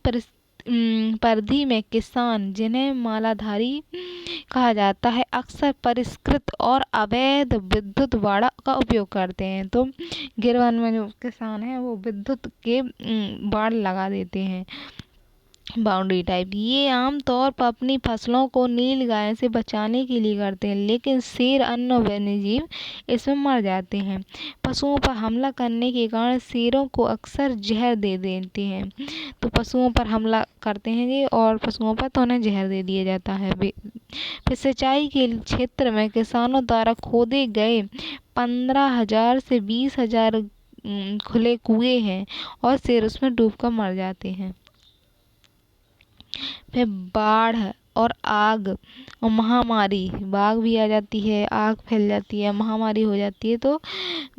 परिधि में किसान, जिन्हें मालाधारी कहा जाता है, अक्सर परिष्कृत और अवैध विद्युत बाड़ा का उपयोग करते हैं। तो गिर वन में जो किसान हैं वो विद्युत के बाड़ लगा देते हैं, बाउंड्री टाइप। ये आमतौर पर अपनी फसलों को नीलगाय से बचाने के लिए करते हैं, लेकिन शेर अन्य वन्यजीव इसमें मर जाते हैं। पशुओं पर हमला करने के कारण शेरों को अक्सर जहर दे देते हैं। तो पशुओं पर हमला करते हैं ये, और पशुओं पर तो उन्हें जहर दे दिया जाता है। फिर सिंचाई के क्षेत्र में किसानों द्वारा खोदे गए 15,000 से 20,000 खुले कुएं हैं और शेर उसमें डूबकर मर जाते हैं। फिर बाढ़ और आग और महामारी, बाघ भी आ जाती है, आग फैल जाती है, महामारी हो जाती है, तो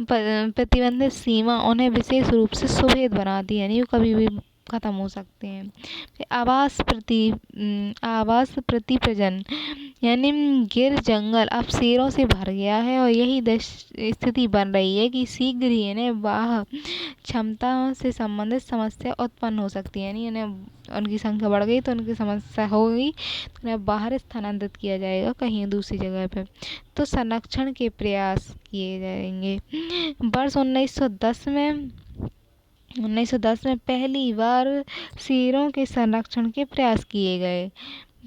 प्रतिबंधित सीमा उन्हें विशेष रूप से सुभेद बनाती है, यानी वो कभी भी खत्म हो सकते हैं। फिर आवास प्रतिप्रजन, यानी गिर जंगल अब शेरों से भर गया है और यही स्थिति बन रही है कि शीघ्र ही इन्हें बाह्य क्षमता से संबंधित समस्या उत्पन्न हो सकती है, यानी इन्हें उनकी संख्या बढ़ गई तो उनकी समस्या होगी, तो उन्हें बाहर स्थानांतरित किया जाएगा कहीं दूसरी जगह पर। तो संरक्षण के प्रयास किए जाएंगे। वर्ष 1910 में पहली बार शेरों के संरक्षण के प्रयास किए गए।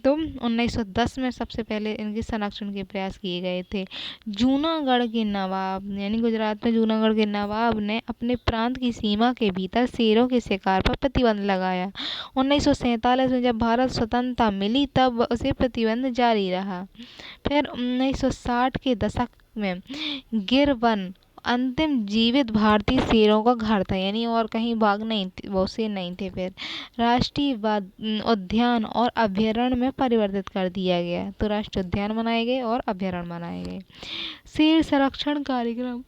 तो 1910 में सबसे पहले इनके संरक्षण के प्रयास किए गए थे। जूनागढ़ के नवाब, यानी गुजरात में जूनागढ़ के नवाब ने अपने प्रांत की सीमा के भीतर शेरों के शिकार पर प्रतिबंध लगाया। 1947 में जब भारत स्वतंत्रता मिली तब उसे प्रतिबंध जारी रहा। फिर 1960 के दशक में गिर वन अंतिम जीवित भारतीय शेरों का घर था, यानी और कहीं भाग नहीं वो शेर नहीं थे। फिर राष्ट्रीय उद्यान और अभ्यारण्य में परिवर्तित कर दिया गया, तो राष्ट्रीय उद्यान बनाए गए और अभ्यारण्य बनाए गए। शेर संरक्षण कार्यक्रम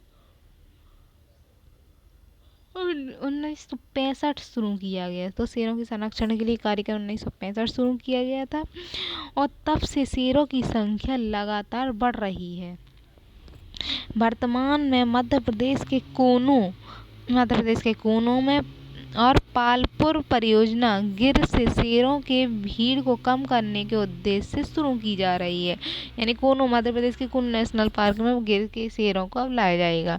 1965 शुरू किया गया, तो शेरों के संरक्षण के लिए कार्यक्रम 1965 शुरू किया गया था, और तब से शेरों की संख्या लगातार बढ़ रही है। वर्तमान में मध्य प्रदेश के कोनों में और पालपुर परियोजना गिर से शेरों के भीड़ को कम करने के उद्देश्य से शुरू की जा रही है, यानी कोनों मध्य प्रदेश के कोनों नेशनल पार्क में गिर के शेरों को अब लाया जाएगा।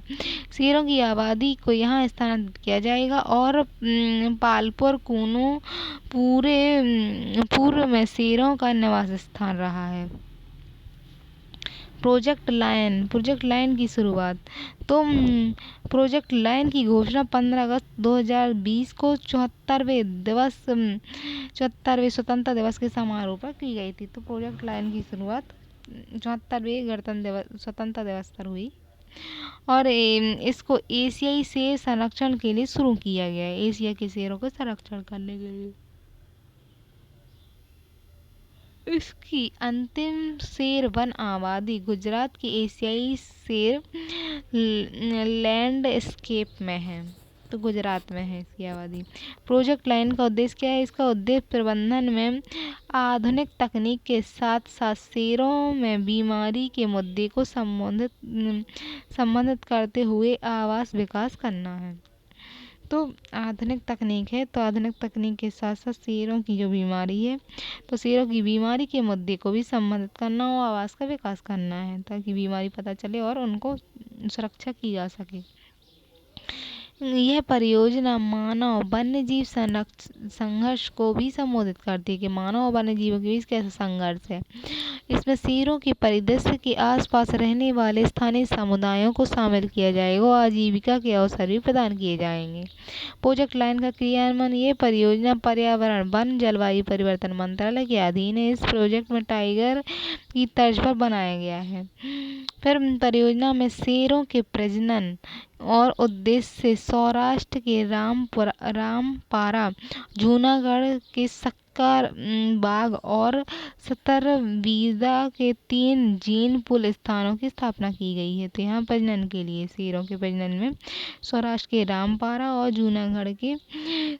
शेरों की आबादी को यहाँ स्थानांतरित किया जाएगा, और पालपुर कोनों पूर्व में शेरों का निवास स्थान रहा है। प्रोजेक्ट लायन की शुरुआत। तो प्रोजेक्ट लायन की घोषणा 15 अगस्त 2020 को 74वें स्वतंत्रता दिवस के समारोह पर की गई थी। तो प्रोजेक्ट लायन की शुरुआत 74वें स्वतंत्रता दिवस पर हुई, और इसको एशियाई शेर संरक्षण के लिए शुरू किया गया है, एशिया के शेरों को संरक्षण करने के लिए। इसकी अंतिम शेर वन आबादी गुजरात की एशियाई शेर लैंडस्केप में है, तो गुजरात में है इसकी आबादी। प्रोजेक्ट लायन का उद्देश्य क्या है? इसका उद्देश्य प्रबंधन में आधुनिक तकनीक के साथ साथ शेरों में बीमारी के मुद्दे को संबोधित करते हुए आवास विकास करना है। तो आधुनिक तकनीक है, तो आधुनिक तकनीक के साथ साथ शेरों की जो बीमारी है, तो शेरों की बीमारी के मुद्दे को भी संबोधित करना और आवास का विकास करना है, ताकि बीमारी पता चले और उनको सुरक्षा की जा सके। यह परियोजना मानव वन्यजीव संघर्ष को भी संबोधित करती है, कि मानव और वन्य जीवों के बीच कैसा संघर्ष है। इसमें शेरों के परिदृश्य के आसपास रहने वाले स्थानीय समुदायों को शामिल किया जाएगा, और आजीविका के अवसर भी प्रदान किए जाएंगे। प्रोजेक्ट लायन का क्रियान्वयन। ये परियोजना पर्यावरण, वन, जलवायु परिवर्तन मंत्रालय के अधीन है। इस प्रोजेक्ट में टाइगर की तर्ज पर बनाया गया है। फिर परियोजना में शेरों के प्रजनन और उद्देश्य से सौराष्ट्र के रामपारा, जूनागढ़ के सक्कर बाग और सतरवीरदा के 3 जीन पूल स्थानों की स्थापना की गई है। तो यहाँ प्रजनन के लिए, शेरों के प्रजनन में सौराष्ट्र के रामपारा और जूनागढ़ के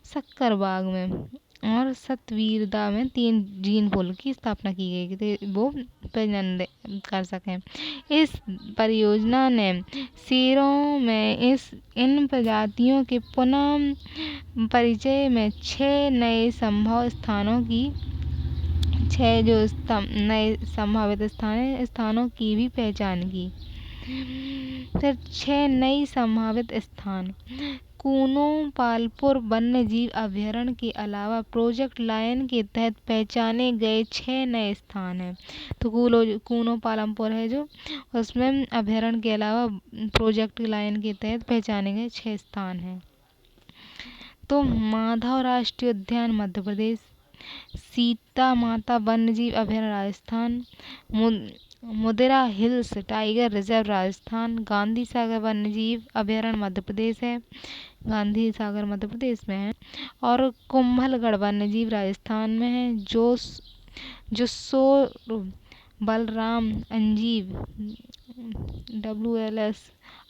सक्कर बाग में और सतवीरदा में 3 जीन पूल की स्थापना की गई थी, वो प्रजनन कर सकें। इस परियोजना ने शेरों में इन प्रजातियों के पुनः परिचय में 6 नए संभव स्थानों की 6 जो नए संभावित स्थानों की भी पहचान की। फिर 6 नई संभावित स्थान। कूनो पालपुर वन्य जीव अभ्यारण्य के अलावा प्रोजेक्ट लायन के तहत पहचाने गए 6 नए स्थान हैं। तो कूनो पालमपुर है जो, उसमें अभ्यारण्य के अलावा प्रोजेक्ट लायन के तहत पहचाने गए 6 स्थान हैं। तो माधव राष्ट्रीय उद्यान मध्य प्रदेश, सीता माता वन्यजीव अभयारण्य Rajasthan, Mudira hills tiger reserve Rajasthan, Gandhi Sagar वन्यजीव अभयारण्य मध्य प्रदेश है, गांधी सागर मध्य प्रदेश में है, और कुंभलगढ़ वन्यजीव राजस्थान में है, जुस्सोर बलराम अंजीव WLS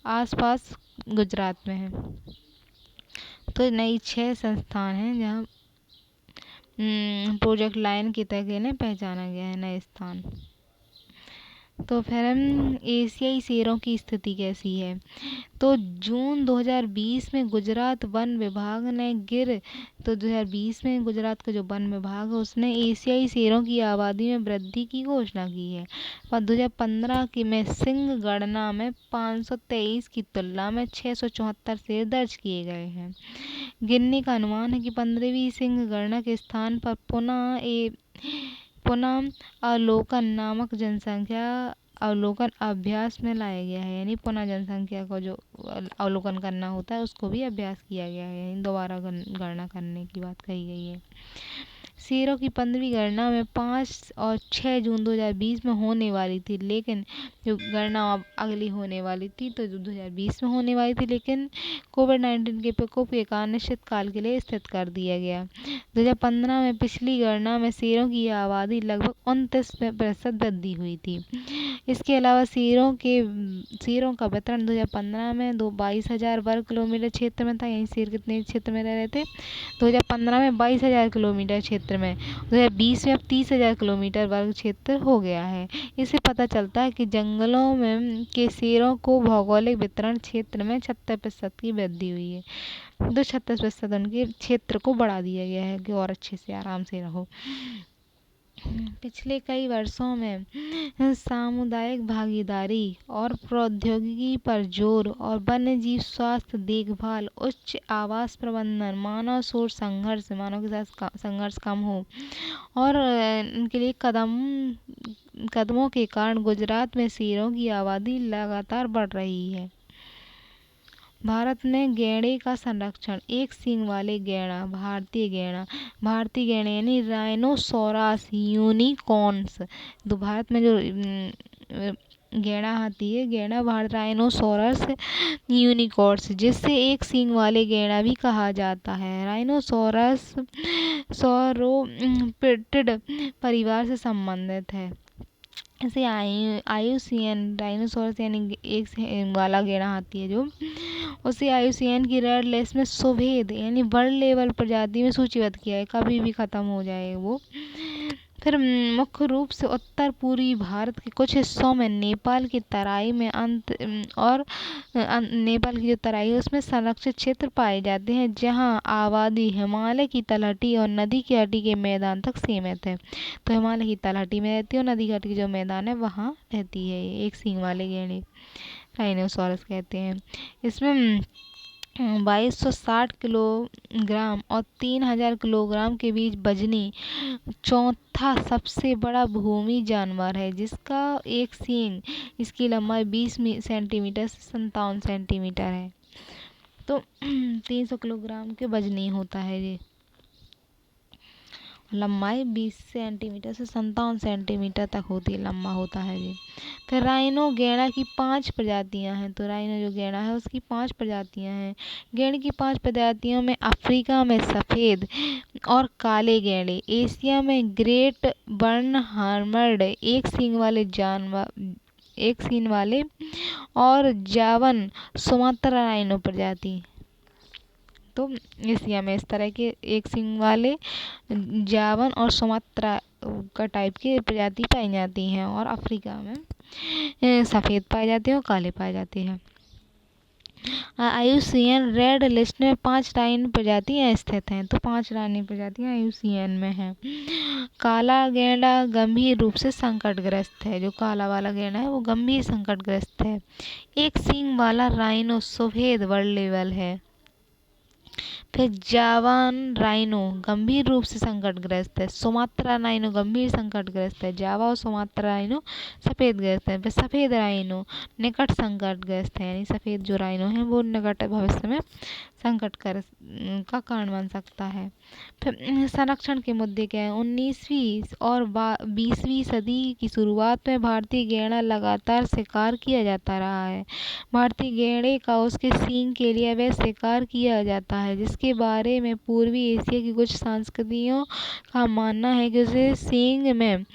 आसपास गुजरात में है। तो नई 6 संस्थान हैं जहाँ प्रोजेक्ट लायन के तहत इन्हें पहचाना गया है, नए स्थान। तो फिर एशियाई शेरों की स्थिति कैसी है? तो जून 2020 में गुजरात वन विभाग ने तो 2020 में गुजरात का जो वन विभाग है उसने एशियाई शेरों की आबादी में वृद्धि की घोषणा की है। और 2015 में सिंह गणना में 523 की तुलना में 674 शेर दर्ज किए गए हैं। गिनने का अनुमान है कि 15वीं सिंह गणना के स्थान पर पुनः अवलोकन नामक जनसंख्या अवलोकन अभ्यास में लाया गया है, यानी पुनः जनसंख्या को जो अवलोकन करना होता है उसको भी अभ्यास किया गया है, यानी दोबारा गणना करने की बात कही गई है। शेरों की 15वीं गणना में 5 और 6 जून 2020 में होने वाली थी, लेकिन जो गणना अब अगली होने वाली थी तो जो 2020 में होने वाली थी, लेकिन कोविड-19 के प्रकोप के कारण निश्चितकाल के लिए स्थगित कर दिया गया। 2015 में पिछली गणना में शेरों की आबादी लगभग 29% वृद्धि हुई थी। इसके अलावा शेरों का वितरण 2015 में 22,000 वर्ग किलोमीटर क्षेत्र में था। यहीं शेर कितने क्षेत्र में रह रहे थे? 2015 में 22,000 किलोमीटर क्षेत्र में, 2020 में अब 30,000 किलोमीटर वर्ग क्षेत्र हो गया है। इससे पता चलता है कि जंगलों में के शेरों को भौगोलिक वितरण क्षेत्र में 36% की वृद्धि हुई है। तो 36% उनके क्षेत्र को बढ़ा दिया गया है कि और अच्छे से आराम से रहो। पिछले कई वर्षों में सामुदायिक भागीदारी और प्रौद्योगिकी पर जोर और वन्यजीव स्वास्थ्य देखभाल, उच्च आवास प्रबंधन, मानव के साथ संघर्ष कम हो और इनके लिए कदमों के कारण गुजरात में शेरों की आबादी लगातार बढ़ रही है। भारत ने गैंडे का संरक्षण, एक सींग वाले गैंडा, भारतीय गैंडे यानी राइनोसोरस यूनिकॉर्न्स। तो भारत में जो गैंडा हाथी है, राइनोसोरस यूनिकॉर्न्स, जिससे एक सींग वाले गैंडा भी कहा जाता है। राइनोसोरस सौरोपोड परिवार से संबंधित है। इसे IUCN राइनोसोरस यानी एक सींग वाला गैंडा हाथी है जो, उसे IUCN की रेड लिस्ट में सुभेद यानी वर्ल्ड लेवल प्रजाति में सूचीबद्ध किया है। कभी भी खत्म हो जाए वो। फिर मुख्य रूप से उत्तर पूर्वी भारत के कुछ हिस्सों में, नेपाल की तराई में नेपाल की जो तराई है उसमें संरक्षित क्षेत्र पाए जाते हैं, जहां आबादी हिमालय की तलहटी और नदी की तटी के मैदान तक सीमित है। तो हिमालय की तलहटी में रहती है और नदी घाटी के जो मैदान है वहाँ रहती है एक सींग वाले गैंडे, राइनोसोरस कहते हैं। इसमें 2260 किलोग्राम और 3000 किलोग्राम के बीच वजनी चौथा सबसे बड़ा भूमि जानवर है, जिसका एक सींग, इसकी लंबाई 20 सेंटीमीटर से 57 सेंटीमीटर है। तो 300 किलोग्राम के वजनी होता है ये। लंबाई 20 सेंटीमीटर से 57 सेंटीमीटर तक होती है, लंबा होता है ये। फिर राइनो गैंडा की 5 प्रजातियां हैं। तो राइनो जो गैंडा है उसकी 5 प्रजातियां हैं। गैंडे की 5 प्रजातियों में अफ्रीका में सफ़ेद और काले गैंडे, एशिया में ग्रेट बर्न हार्मर्ड एक सींग वाले और जावन सुमात्रा राइनो प्रजाति। तो एशिया में इस तरह के एक सींग वाले जावन और सुमात्रा का टाइप की प्रजाति पाई जाती हैं, और अफ्रीका में सफ़ेद पाए जाते हैं और काले पाए जाते हैं। IUCN रेड लिस्ट में 5 राइनो प्रजातियां स्थित हैं। तो 5 राइनो प्रजातियां IUCN में हैं। काला गैंडा गंभीर रूप से संकटग्रस्त है। जो काला वाला गैंडा है वो गंभीर संकटग्रस्त है। एक सींग वाला राइनो सुभेद वर्ल्ड लेवल है। फिर जावान राइनो गंभीर रूप से संकटग्रस्त है। सुमात्रा राइनो गंभीर संकटग्रस्त है। जावा और सुमात्रा राइनो सफ़ेदग्रस्त है। फिर सफ़ेद राइनो निकट संकटग्रस्त है, यानी सफ़ेद जो राइनो है वो निकट भविष्य में संकट का कारण बन सकता है। फिर संरक्षण के मुद्दे क्या है? 19वीं और 20वीं सदी की शुरुआत में भारतीय गैंडा लगातार शिकार किया जाता रहा है। भारतीय गैंडे का उसके सींग के लिए अवैध शिकार किया जाता है, जिसके बारे में पूर्वी एशिया की कुछ संस्कृतियों का मानना है कि उसे सींग में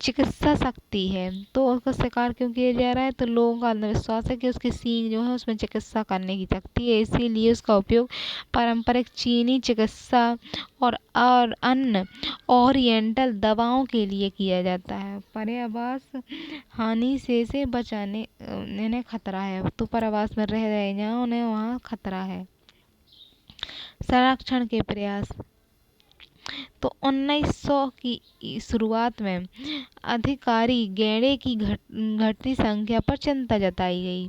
चिकित्सा शक्ति है। तो उसका शिकार क्यों किया जा रहा है? तो लोगों का अंधविश्वास है कि उसके सींग जो है उसमें चिकित्सा करने की शक्ति है, इसीलिए उसका उपयोग पारंपरिक चीनी चिकित्सा और अन्य ओरिएंटल दवाओं के लिए किया जाता है। पर्यावरण हानि से बचाने इन्हें खतरा है, तो पर्यावरण में रह रहे हैं उन्हें वहाँ खतरा है। संरक्षण के प्रयास। तो 1900 की शुरुआत में अधिकारी गैंडे की घटती संख्या पर चिंता जताई गई।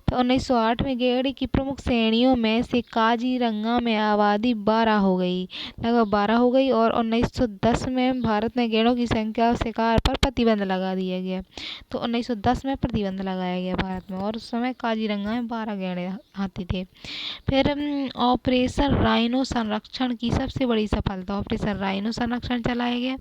तो 1908 में गेड़े की प्रमुख श्रेणियों में से काजीरंगा में आबादी 12 हो गई, लगभग 12 हो गई, और 1910 में भारत में गेड़ों की संख्या और शिकार पर प्रतिबंध लगा दिया गया। तो 1910 में प्रतिबंध लगाया गया भारत में, और उस समय काजीरंगा में 12 गेड़े हाथी थे। फिर ऑपरेशन राइनो संरक्षण की सबसे बड़ी सफलता, ऑपरेशन राइनो संरक्षण चलाया गया।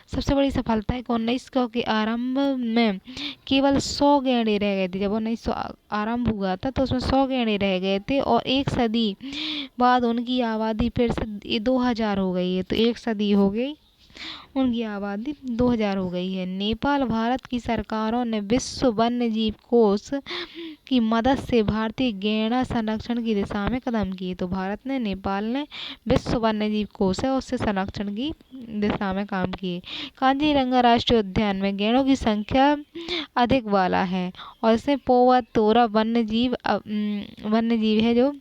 सबसे बड़ी सफलता है कि 1900 के आरंभ में केवल 100 गैंडे रह गए थे। जब 1900 आरंभ हुआ था तो उसमें 100 गैंडे रह गए थे, और एक सदी बाद उनकी आबादी फिर से 2000 हो गई है। तो एक सदी हो गई, उनकी आबादी 2000 हो गई है। नेपाल भारत की सरकारों ने विश्व वन्य जीव कोष की मदद से भारतीय गैंडा संरक्षण की दिशा में कदम किए। तो भारत ने, नेपाल ने विश्व वन्य जीव कोष है उससे संरक्षण की दिशा में काम किए। काजीरंगा राष्ट्रीय उद्यान में गैंडों की संख्या अधिक वाला है, और इसमें पोवतोरा वन्य जीव है जो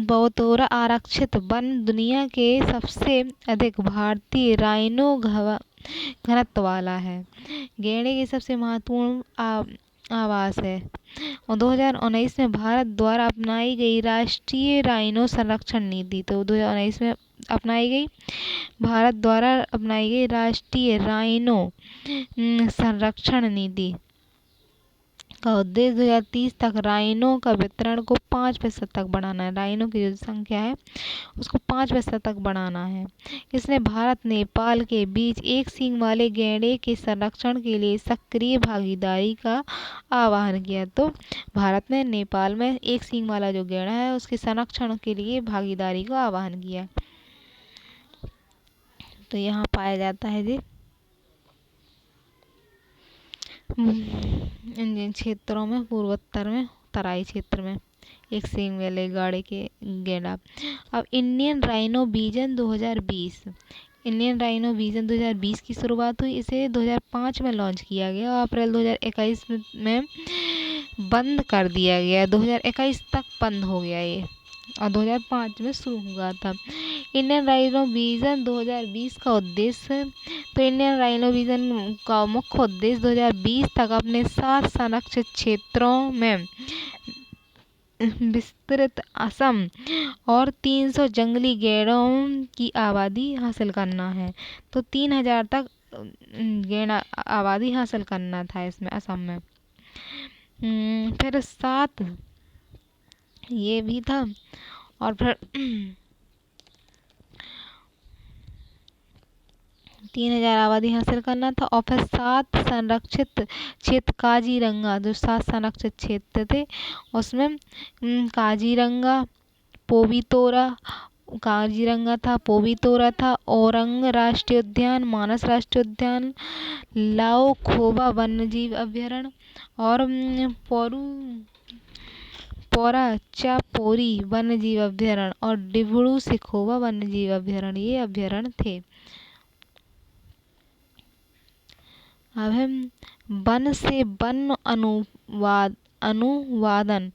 पोवतोरा आरक्षित वन दुनिया के सबसे अधिक भारतीय राइनो घनत्व वाला है। गैंडे की सबसे महत्वपूर्ण आवास है, और 2019 में भारत द्वारा अपनाई गई राष्ट्रीय राइनो संरक्षण नीति, तो 2019 में भारत द्वारा अपनाई गई राष्ट्रीय राइनो संरक्षण नीति का उद्देश्य 2030 तक राइनो का वितरण को 5% तक बढ़ाना है। राइनो की जो संख्या है उसको 5% तक बढ़ाना है। इसने भारत नेपाल के बीच एक सींग वाले गैंडे के संरक्षण के लिए सक्रिय भागीदारी का आह्वान किया। तो भारत ने नेपाल में एक सींग वाला जो गैंडा है उसके संरक्षण के लिए भागीदारी का आह्वान किया। तो यहाँ पाया जाता है जी इन क्षेत्रों में, पूर्वोत्तर में, तराई क्षेत्र में एक सींग वाले गाड़े के गैंडा। अब Indian rhino vision 2020, Indian rhino vision 2020 की शुरुआत हुई। इसे 2005 में लॉन्च किया गया और अप्रैल 2021 में बंद कर दिया गया। 2021 तक बंद हो गया ये, और 2005 में शुरू हुआ था। इंडियन राइनो विजन 2020 का उद्देश्य, तो इंडियन राइनो विजन का मुख्य उद्देश्य 2020 तक अपने 7 संरक्षित क्षेत्रों में विस्तृत असम और 300 जंगली गैंडों की आबादी हासिल करना है। तो 3000 तक गैंडा आबादी हासिल करना था इसमें, असम में। फिर 7 ये भी था, और फिर 3000 आबादी हासिल करना था, और फिर 7 संरक्षित क्षेत्र काजीरंगा, जो 7 संरक्षित क्षेत्र थे उसमें काजीरंगा था, पोवितोरा था, औरंग राष्ट्रीय उद्यान, मानस राष्ट्रीय उद्यान, लाओ खोबा वन्यजीव अभ्यारण्य, और पोराचापोरी वन्यजीव अभ्यारण्य, और डिब्रू सिखोवा वन्यजीव अभ्यारण्य, ये अभ्यारण्य थे। अब हम वन से वन अनुवादन,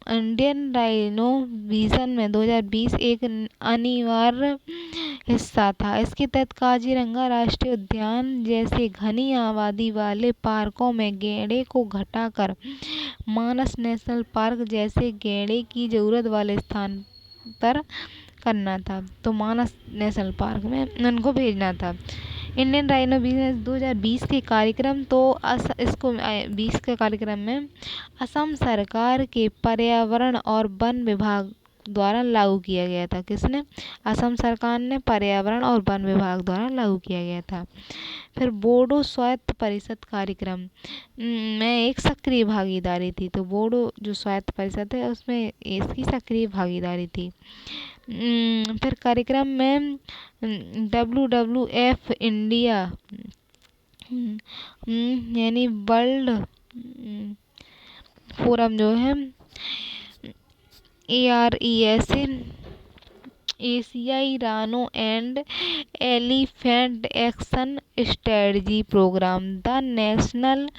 इंडियन राइनो विजन में 2020 एक अनिवार्य हिस्सा था। इसके तहत काजीरंगा राष्ट्रीय उद्यान जैसे घनी आबादी वाले पार्कों में गैंडे को घटाकर मानस नेशनल पार्क जैसे गैंडे की जरूरत वाले स्थान पर करना था। तो मानस नेशनल पार्क में उनको भेजना था। इंडियन राइनो विजन 2020 के कार्यक्रम, तो इसको 20 के कार्यक्रम में असम सरकार के पर्यावरण और वन विभाग द्वारा लागू किया गया था। किसने? असम सरकार ने पर्यावरण और वन विभाग द्वारा लागू किया गया था। फिर बोडो स्वायत्त परिषद कार्यक्रम में एक सक्रिय भागीदारी थी। तो बोडो जो स्वायत्त परिषद है उसमें इसकी सक्रिय भागीदारी थी। फिर कार्यक्रम में WWF इंडिया यानी वर्ल्ड फोरम जो है, ARES, एशियाई rhino and elephant action strategy programme, the national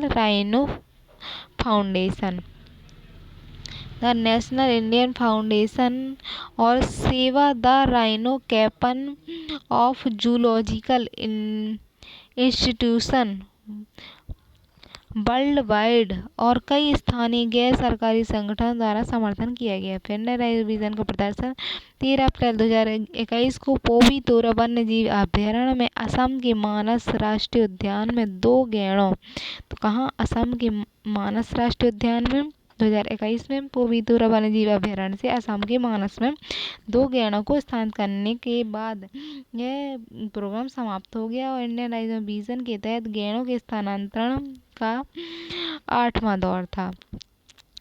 rhino foundation, और save the rhino campaign of zoological institution world wide और कई स्थानीय गैर सरकारी संगठनों द्वारा समर्थन किया गया। फिर नए विजन का प्रदर्शन 13 अप्रैल 2021 को पोवितोरा वन्य जीव अभ्यारण्य में असम के मानस राष्ट्रीय उद्यान में 2 गैंडों, तो कहाँ, असम के मानस राष्ट्रीय उद्यान में 2021 में पोवितोरा वन्य जीव अभ्यारण्य से असम के मानस में 2 गैंडों को स्थानांतरित करने के बाद यह प्रोग्राम समाप्त हो गया और इंडियन राइजिंग विजन के तहत गैंडों के स्थानांतरण का 8वां दौर था।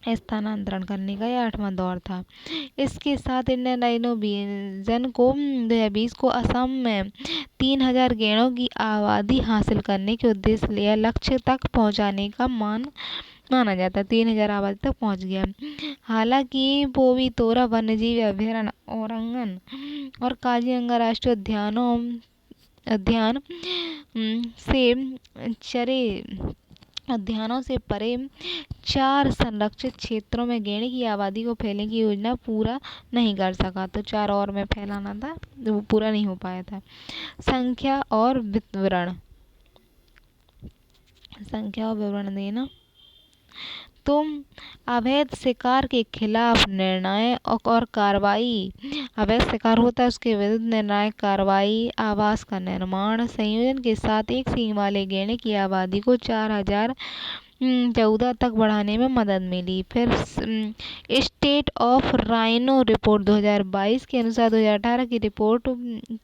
स्थानांतरण करने का यह 8वां दौर था। इसके साथ इंडियन राइनो विजन को 2020 को असम में 3000 गैंडों की आबादी हासिल करने के उद्देश्य लिया लक्ष्य तक पहुंचाने का माना जाता है। 3000 आबादी तक पहुंच गया। हालांकि पोवितोरा वन्यजीव अभ्यारण्य औरंगन और काजीरंगा राष्ट्रीय उद्यानों से परे 4 संरक्षित क्षेत्रों में गैंडे की आबादी को फैलने की योजना पूरा नहीं कर सका। तो 4 और में फैलाना था, वो पूरा नहीं हो पाया था। संख्या और विवरण देना। तो अवैध शिकार के खिलाफ निर्णायक और कार्रवाई, अवैध शिकार होता है उसके विरुद्ध निर्णायक कार्रवाई, आवास का निर्माण, संयोजन के साथ एक सींग वाले गैंडे की आबादी को 4014 तक बढ़ाने में मदद मिली। फिर स्टेट ऑफ राइनो रिपोर्ट 2022 के अनुसार 2018 की रिपोर्ट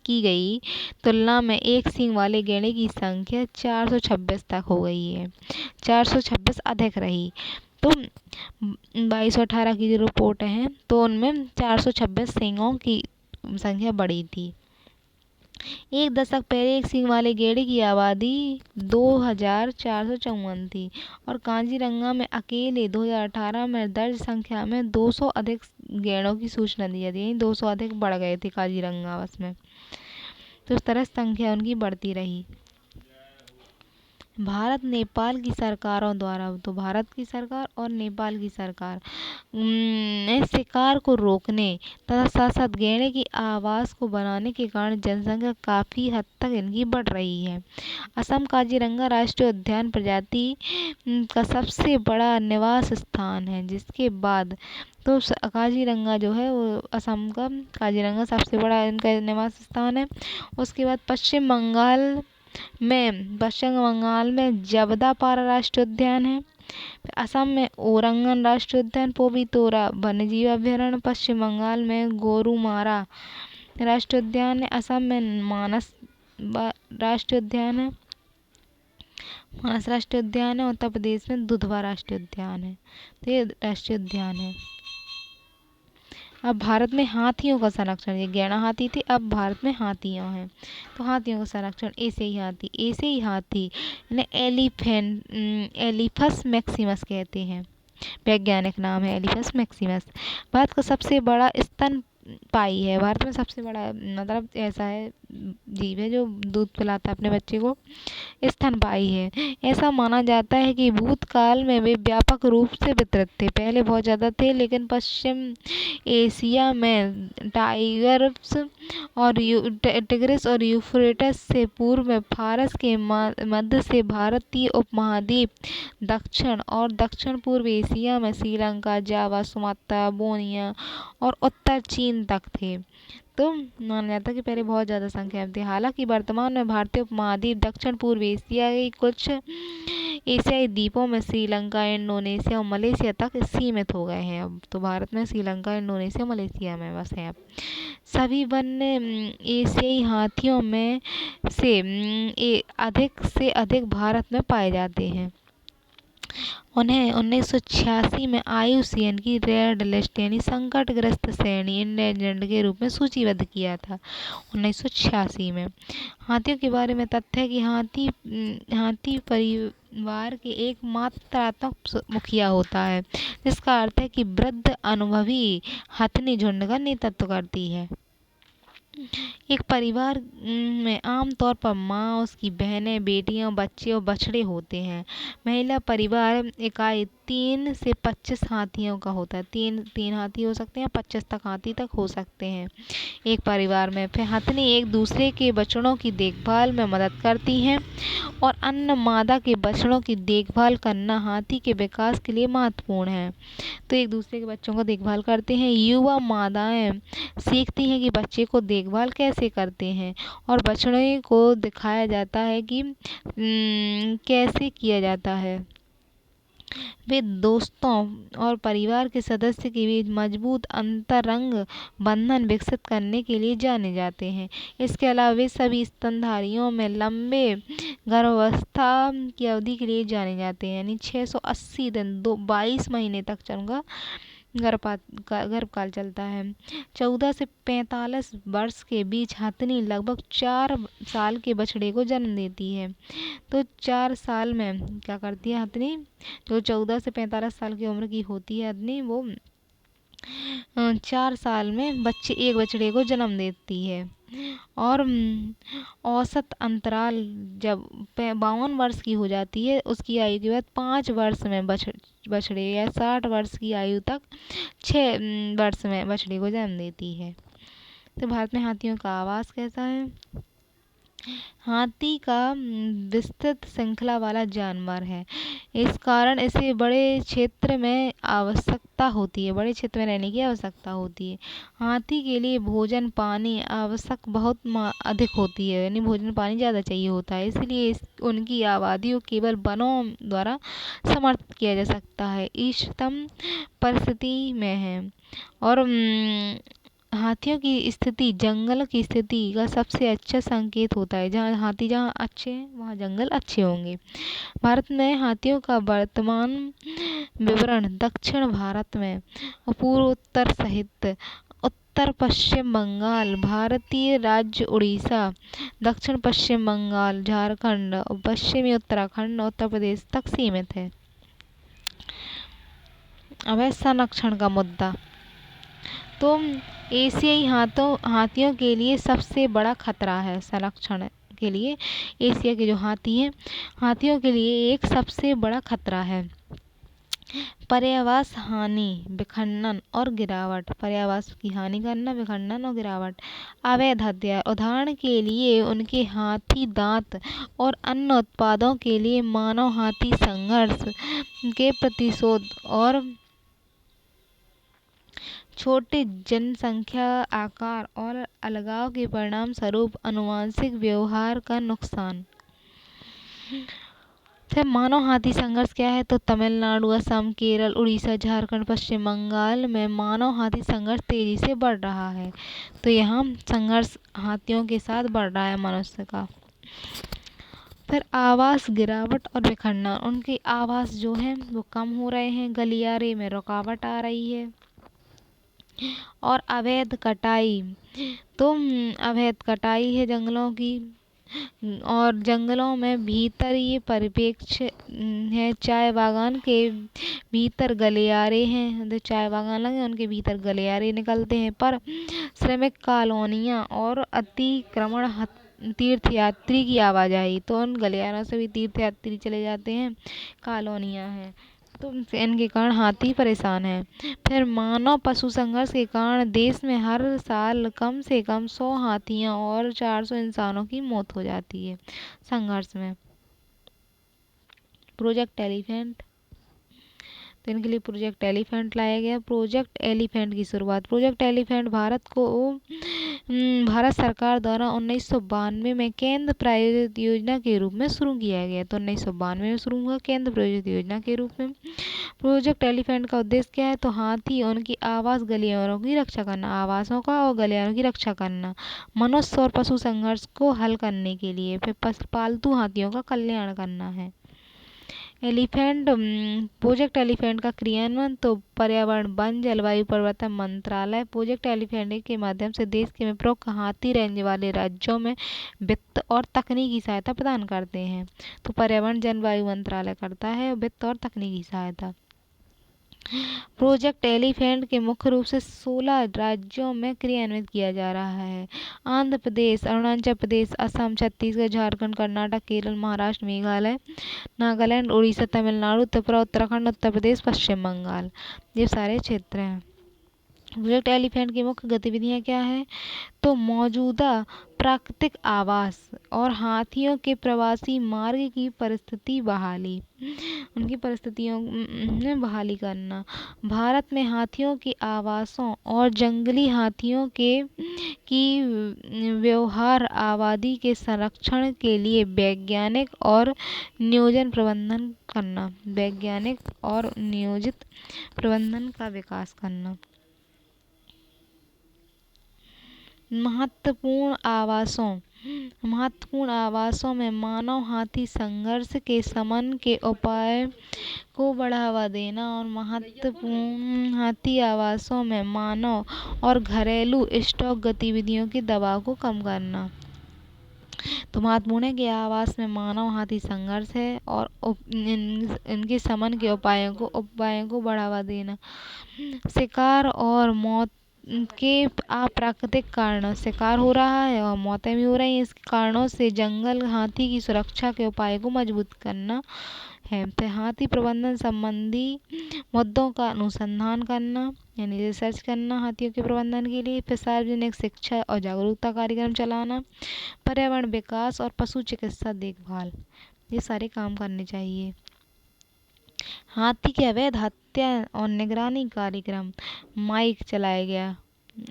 की गई तुलना में एक सींग वाले गैंडे की संख्या 426 तक हो गई है, 426 अधिक रही। तो 2218 की जो रिपोर्ट है तो उनमें 426 सींगों की संख्या बढ़ी थी। एक दशक पहले एक सींग वाले गैंडे की आबादी 2454 थी और काजीरंगा में अकेले 2018 में दर्ज संख्या में 200 अधिक गैंडों की सूचना दी जाती है। 200 अधिक बढ़ गए थे काजीरंगा बस में। तो इस तरह संख्या उनकी बढ़ती रही। भारत नेपाल की सरकारों द्वारा, तो भारत की सरकार और नेपाल की सरकार ने शिकार को रोकने तथा साथ साथ गैंडे की आवास को बनाने के कारण जनसंख्या काफी हद तक इनकी बढ़ रही है। असम काजीरंगा राष्ट्रीय उद्यान प्रजाति का सबसे बड़ा निवास स्थान है, जिसके बाद तो काजीरंगा जो है वो असम का काजीरंगा सबसे बड़ा इनका निवास स्थान है। उसके बाद पश्चिम बंगाल में जबदापारा राष्ट्रीय उद्यान है। असम में औरंगन राष्ट्रीय उद्यान, पोवितोरा वन्यजीव अभ्यारण्य, पश्चिम बंगाल में गोरुमारा राष्ट्रीय उद्यान है। असम में मानस राष्ट्रीय उद्यान है, उत्तर प्रदेश में दुधवा राष्ट्रीय उद्यान है। तो ये राष्ट्रीय उद्यान है। अब भारत में हाथियों का संरक्षण, ये गैंडा हाथी थे, अब भारत में हाथियां हैं। तो हाथियों का संरक्षण, एशियाई हाथी इन्हें एलिफस मैक्सिमस कहते हैं, वैज्ञानिक नाम है एलिफस मैक्सिमस। भारत का सबसे बड़ा स्तनपायी है। भारत में सबसे बड़ा मतलब ऐसा है जीव है जो दूध पिलाता है अपने बच्चे को, स्तनपायी है। ऐसा माना जाता है कि भूतकाल में वे व्यापक रूप से वितरित थे, पहले बहुत ज़्यादा थे, लेकिन पश्चिम एशिया में टाइग्रिस और यूफ्रेटस से पूर्व में फारस के मध्य से भारतीय उपमहाद्वीप, दक्षिण और दक्षिण पूर्व एशिया में श्रीलंका, जावा, सुमात्रा, बोर्नियो और उत्तर चीन तक थे। तो माना जाता है कि पहले बहुत ज़्यादा संख्या में थे। हालांकि वर्तमान में भारतीय उपमहाद्वीप दक्षिण पूर्व एशिया के कुछ एशियाई द्वीपों में श्रीलंका, इंडोनेशिया और मलेशिया तक सीमित हो गए हैं। अब तो भारत में श्रीलंका, इंडोनेशिया, मलेशिया में बस हैं अब। सभी वन्य एशियाई हाथियों में से अधिक से अधिक भारत में पाए जाते हैं। उन्हें 1986 में IUCN की रेड लिस्ट यानी संकटग्रस्त श्रेणी इंडेंजर्ड के रूप में सूचीबद्ध किया था 1986 में। हाथियों के बारे में तथ्य है कि हाथी परिवार के एक मात्रात्मक मुखिया होता है, जिसका अर्थ है कि वृद्ध अनुभवी हथनी झुंड का नेतृत्व करती है। एक परिवार में आमतौर पर माँ, उसकी बहनें, बेटियां, बच्चे और बछड़े होते हैं। महिला परिवार इकाई 3 से 25 हाथियों का होता है। तीन हाथी हो सकते हैं, 25 तक हाथी तक हो सकते हैं एक परिवार में। फिर हथनी एक दूसरे के बछड़ों की देखभाल में मदद करती हैं और अन्य मादा के बछड़ों की देखभाल करना हाथी के विकास के लिए महत्वपूर्ण है। तो एक दूसरे के बच्चों का देखभाल करते हैं। युवा मादाएं सीखती हैं कि बच्चे को देखभाल कैसे करते हैं और बछड़े को दिखाया जाता है कि कैसे किया जाता है। वे दोस्तों और परिवार के सदस्य के बीच मजबूत अंतरंग बंधन विकसित करने के लिए जाने जाते हैं। इसके अलावा वे सभी स्तनधारियों में लंबे गर्भावस्था की अवधि के लिए जाने जाते हैं, यानी 680 दिन 22 महीने तक चलूँगा गर्भकाल चलता है। 14 से 45 वर्ष के बीच हथनी लगभग 4 साल के बछड़े को जन्म देती है। तो 4 साल में क्या करती है हथनी, जो 14 से 45 साल की उम्र की होती है हथनी, वो 4 साल में एक बछड़े को जन्म देती है। और औसत अंतराल जब 52 वर्ष की हो जाती है उसकी आयु के बाद 5 वर्ष में बछड़े या 60 वर्ष की आयु तक 6 वर्ष में बछड़े को जन्म देती है। तो भारत में हाथियों का आवास कैसा है? हाथी का विस्तृत श्रृंखला वाला जानवर है, इस कारण इसे बड़े क्षेत्र में रहने की आवश्यकता होती है। हाथी के लिए भोजन पानी आवश्यक बहुत अधिक होती है, यानी भोजन पानी ज़्यादा चाहिए होता है, इसलिए उनकी आबादी को केवल वनों द्वारा समर्थित किया जा सकता है, इष्टतम परिस्थिति में है। और हाथियों की स्थिति जंगल की स्थिति का सबसे अच्छा संकेत होता है। जहाँ अच्छे हैं वहाँ जंगल अच्छे होंगे। भारत में हाथियों का वर्तमान विवरण दक्षिण भारत में पूर्वोत्तर सहित उत्तर पश्चिम बंगाल, भारतीय राज्य उड़ीसा, दक्षिण पश्चिम बंगाल, झारखंड और पश्चिमी उत्तराखंड और उत्तर प्रदेश तक सीमित है। अब है संरक्षण का मुद्दा। तो एशियाई हाथियों के लिए सबसे बड़ा खतरा है संरक्षण के लिए। एशिया के जो हाथी हैं, हाथियों के लिए एक सबसे बड़ा खतरा है पर्यावरण हानि, विखंडन और गिरावट। पर्यावरण की हानि करना, विखंडन और गिरावट। अवैध हत्या, उदाहरण के लिए उनके हाथी दांत और अन्य उत्पादों के लिए मानव हाथी संघर्ष के प्रतिशोध और छोटे जनसंख्या आकार और अलगाव के परिणाम स्वरूप आनुवंशिक व्यवहार का नुकसान। फिर मानव हाथी संघर्ष क्या है? तो तमिलनाडु, असम, केरल, उड़ीसा, झारखंड, पश्चिम बंगाल में मानव हाथी संघर्ष तेजी से बढ़ रहा है। तो यहाँ संघर्ष हाथियों के साथ बढ़ रहा है मनुष्य का। फिर आवास गिरावट और विखंडन, उनके आवास जो है वो कम हो रहे हैं, गलियारे में रुकावट आ रही है। और अवैध कटाई, तो अवैध कटाई है जंगलों की, और जंगलों में भीतर ये परिप्रेक्ष्य है। चाय बागान के भीतर गलियारे हैं, जो चाय बागान लगे उनके भीतर गलियारे निकलते हैं, पर श्रमिक कॉलोनियाँ और अतिक्रमण तीर्थयात्री की आवाजाही, तो उन गलियारों से भी तीर्थयात्री चले जाते हैं, कॉलोनियाँ हैं, तो इनके कारण हाथी परेशान है। फिर मानव पशु संघर्ष के कारण देश में हर साल कम से कम 100 हाथियों और 400 इंसानों की मौत हो जाती है संघर्ष में। प्रोजेक्ट एलिफेंट, तो इनके लिए प्रोजेक्ट एलिफेंट लाया गया। प्रोजेक्ट एलिफेंट की शुरुआत, प्रोजेक्ट एलिफेंट भारत सरकार द्वारा 1992 में केंद्र प्रायोजित योजना के रूप में शुरू किया गया। तो 1992 में शुरू हुआ केंद्र प्रायोजित योजना के रूप में। प्रोजेक्ट एलिफेंट का उद्देश्य क्या है? तो हाथी उनकी आवास गलियारों की रक्षा करना, आवासों का और गलियारों की रक्षा करना, मनुष्य और पशु संघर्ष को हल करने के लिए। फिर पालतू हाथियों का कल्याण करना है। प्रोजेक्ट एलिफेंट का क्रियान्वयन, तो पर्यावरण वन जलवायु परिवर्तन मंत्रालय प्रोजेक्ट एलिफेंट के माध्यम से देश के प्रमुख हाथी रेंज वाले राज्यों में वित्त और तकनीकी सहायता प्रदान करते हैं। तो पर्यावरण जलवायु मंत्रालय करता है वित्त और तकनीकी सहायता। प्रोजेक्ट एलिफेंट के मुख्य रूप से 16 राज्यों में क्रियान्वित किया जा रहा है। आंध्र प्रदेश, अरुणाचल प्रदेश, असम, छत्तीसगढ़, झारखंड, कर्नाटक, केरल, महाराष्ट्र, मेघालय, नागालैंड, उड़ीसा, तमिलनाडु, त्रिपुरा, उत्तराखंड, उत्तर प्रदेश, पश्चिम बंगाल, ये सारे क्षेत्र हैं। प्रोजेक्ट एलिफेंट की मुख्य गतिविधियां क्या है? तो मौजूदा प्राकृतिक आवास और हाथियों के प्रवासी मार्ग की परिस्थिति बहाली, उनकी परिस्थितियों में बहाली करना, भारत में हाथियों के आवासों और जंगली हाथियों के की व्यवहार आबादी के संरक्षण के लिए वैज्ञानिक और नियोजन प्रबंधन करना, वैज्ञानिक और नियोजित प्रबंधन का विकास करना। महत्वपूर्ण आवासों में मानव हाथी संघर्ष के शमन के उपाय को बढ़ावा देना और महत्वपूर्ण हाथी आवासों में मानव और घरेलू स्टॉक गतिविधियों के दबाव को कम करना। तो महत्वपूर्ण है कि आवास में मानव हाथी संघर्ष है और इनके शमन के उपायों को बढ़ावा देना। शिकार और मौत के अप्राकृतिक कारणों, शिकार हो रहा है और मौतें भी हो रही हैं, इस कारणों से जंगल हाथी की सुरक्षा के उपाय को मजबूत करना है। तो हाथी प्रबंधन संबंधी मुद्दों का अनुसंधान करना, यानी रिसर्च करना हाथियों के प्रबंधन के लिए। फिर सार्वजनिक शिक्षा और जागरूकता कार्यक्रम चलाना, पर्यावरण विकास और पशु चिकित्सा देखभाल, ये सारे काम करने चाहिए। हाथी की अवैध हत्या और निगरानी कार्यक्रम, माइक चलाया गया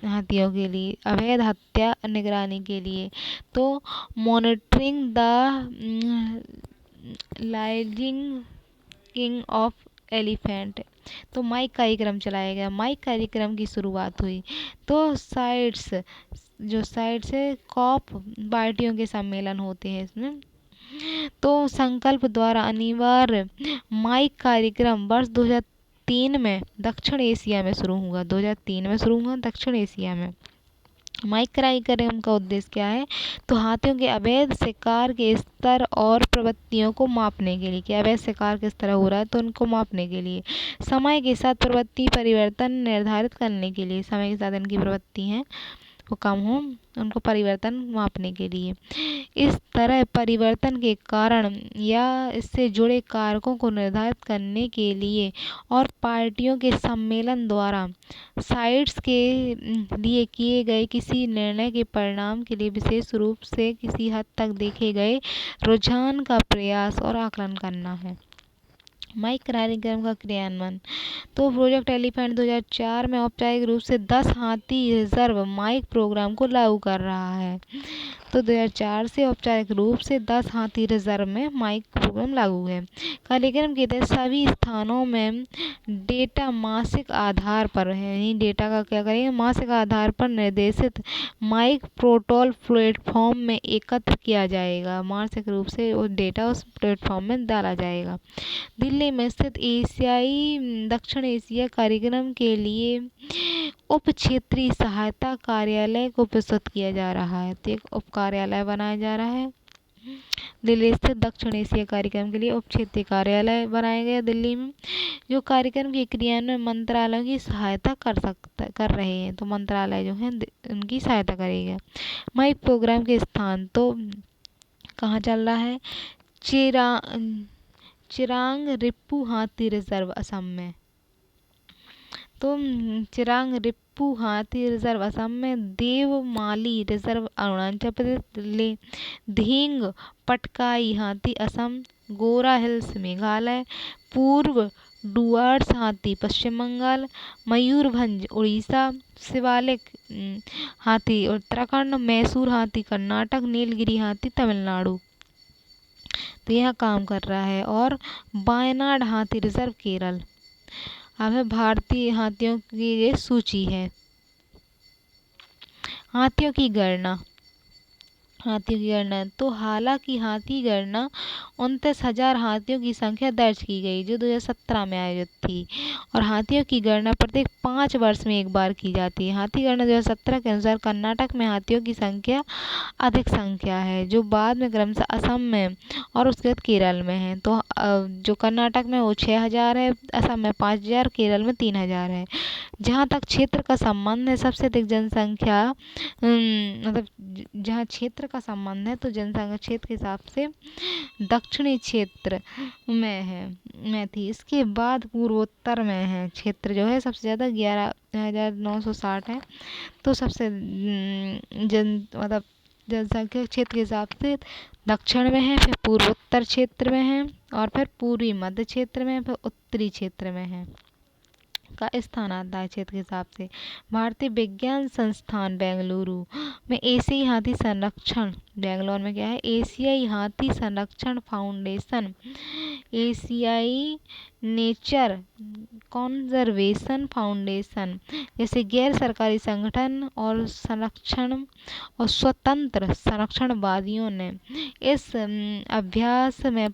हाथियों के लिए, अवैध हत्या निगरानी के लिए। तो मॉनिटरिंग द लाइजिंग किंग ऑफ एलिफेंट, तो माइक कार्यक्रम चलाया गया। माइक कार्यक्रम की शुरुआत हुई तो साइट्स है, कॉप पार्टियों के सम्मेलन होते हैं इसमें। तो संकल्प द्वारा अनिवार्य माइक कार्यक्रम वर्ष 2003 में दक्षिण एशिया में शुरू हुआ। 2003 में शुरू हुआ दक्षिण एशिया में। माइक कार्यक्रम का उद्देश्य क्या है? तो हाथियों के अवैध शिकार के स्तर और प्रवृत्तियों को मापने के लिए, कि अवैध शिकार किस तरह हो रहा है तो उनको मापने के लिए, समय के साथ प्रवृत्ति परिवर्तन निर्धारित करने के लिए, समय के साथ इनकी प्रवृत्ति है वो कम हो, उनको परिवर्तन मापने के लिए। इस तरह परिवर्तन के कारण या इससे जुड़े कारकों को निर्धारित करने के लिए और पार्टियों के सम्मेलन द्वारा साइट्स के लिए किए गए किसी निर्णय के परिणाम के लिए विशेष रूप से किसी हद तक देखे गए रुझान का प्रयास और आकलन करना है। माइक कार्यक्रम का क्रियान्वयन, तो प्रोजेक्ट एलिफेंट 2004 में औपचारिक रूप से 10 हाथी रिजर्व माइक प्रोग्राम को लागू कर रहा है। तो 2004 से औपचारिक रूप से 10 हाथी रिजर्व में माइक प्रोग्राम लागू है। कार्यक्रम के तहत सभी स्थानों में डेटा मासिक आधार पर है, यानी डेटा का क्या करेंगे, मासिक आधार पर निर्देशित माइक पोर्टल प्लेटफॉर्म में एकत्र किया जाएगा। मासिक रूप से वो डेटा उस प्लेटफॉर्म में डाला जाएगा। दिल्ली में स्थित दक्षिण एशिया कार्यक्रम के लिए उप क्षेत्रीय सहायता कार्यालय को प्रस्तुत किया जा रहा है। तो एक उप कार्यालय बनाया जा रहा है। दिल्ली स्थित दक्षिण एशिया कार्यक्रम के लिए उप क्षेत्रीय कार्यालय बनाया गया दिल्ली में, जो कार्यक्रम के क्रियान्वयन में मंत्रालयों की सहायता कर रहे हैं। तो मंत्रालय जो है उनकी सहायता करेगा। माइक प्रोग्राम के स्थान तो कहाँ चल रहा है? चिरांग रिप्पू हाथी रिजर्व असम में। तो चिरांग रिप्पू हाथी रिजर्व असम में, देवमाली रिजर्व अरुणाचल प्रदेश, धींग पटकाई हाथी असम, गोरा हिल्स मेघालय, पूर्व डुअर्स हाथी पश्चिम बंगाल, मयूरभंज उड़ीसा, शिवालिक हाथी उत्तराखंड, मैसूर हाथी कर्नाटक, नीलगिरी हाथी तमिलनाडु, तो यह काम कर रहा है। और वायनाड हाथी रिजर्व केरल। अब है भारतीय हाथियों की ये सूची है। हाथियों की गणना, हाथियों की गणना, तो हालांकि हाथी गणना 29,000 हाथियों की संख्या दर्ज की गई जो 2017 में आयोजित थी। और हाथियों की गणना प्रत्येक 5 वर्ष में एक बार की जाती है। हाथी गणना 2017 के अनुसार कर्नाटक में हाथियों की संख्या अधिक संख्या है, जो बाद में क्रमशः असम में और उसके बाद केरल में है। तो जो कर्नाटक में वो 6,000 है, असम में 5,000, केरल में 3,000 है। जहाँ तक क्षेत्र का संबंध है, सबसे अधिक जनसंख्या मतलब जहाँ क्षेत्र का संबंध है तो जनसंख्या क्षेत्र के हिसाब से दक्षिणी क्षेत्र में थी। इसके बाद पूर्वोत्तर में है क्षेत्र जो है सबसे ज़्यादा 11,960 है। तो सबसे मतलब जनसंख्या क्षेत्र के हिसाब से दक्षिण में है, फिर पूर्वोत्तर क्षेत्र में है, और फिर पूर्वी मध्य क्षेत्र में, फिर उत्तरी क्षेत्र में है का स्थान आता है क्षेत्र के हिसाब से। भारतीय विज्ञान संस्थान बेंगलुरु में एशियाई हाथी संरक्षण, बेंगलोर में क्या है, एशियाई हाथी संरक्षण फाउंडेशन, एशियाई नेचर कॉन्जर्वेशन फाउंडेशन जैसे गैर सरकारी संगठन और संरक्षण और स्वतंत्र संरक्षणवादियों ने इस अभ्यास में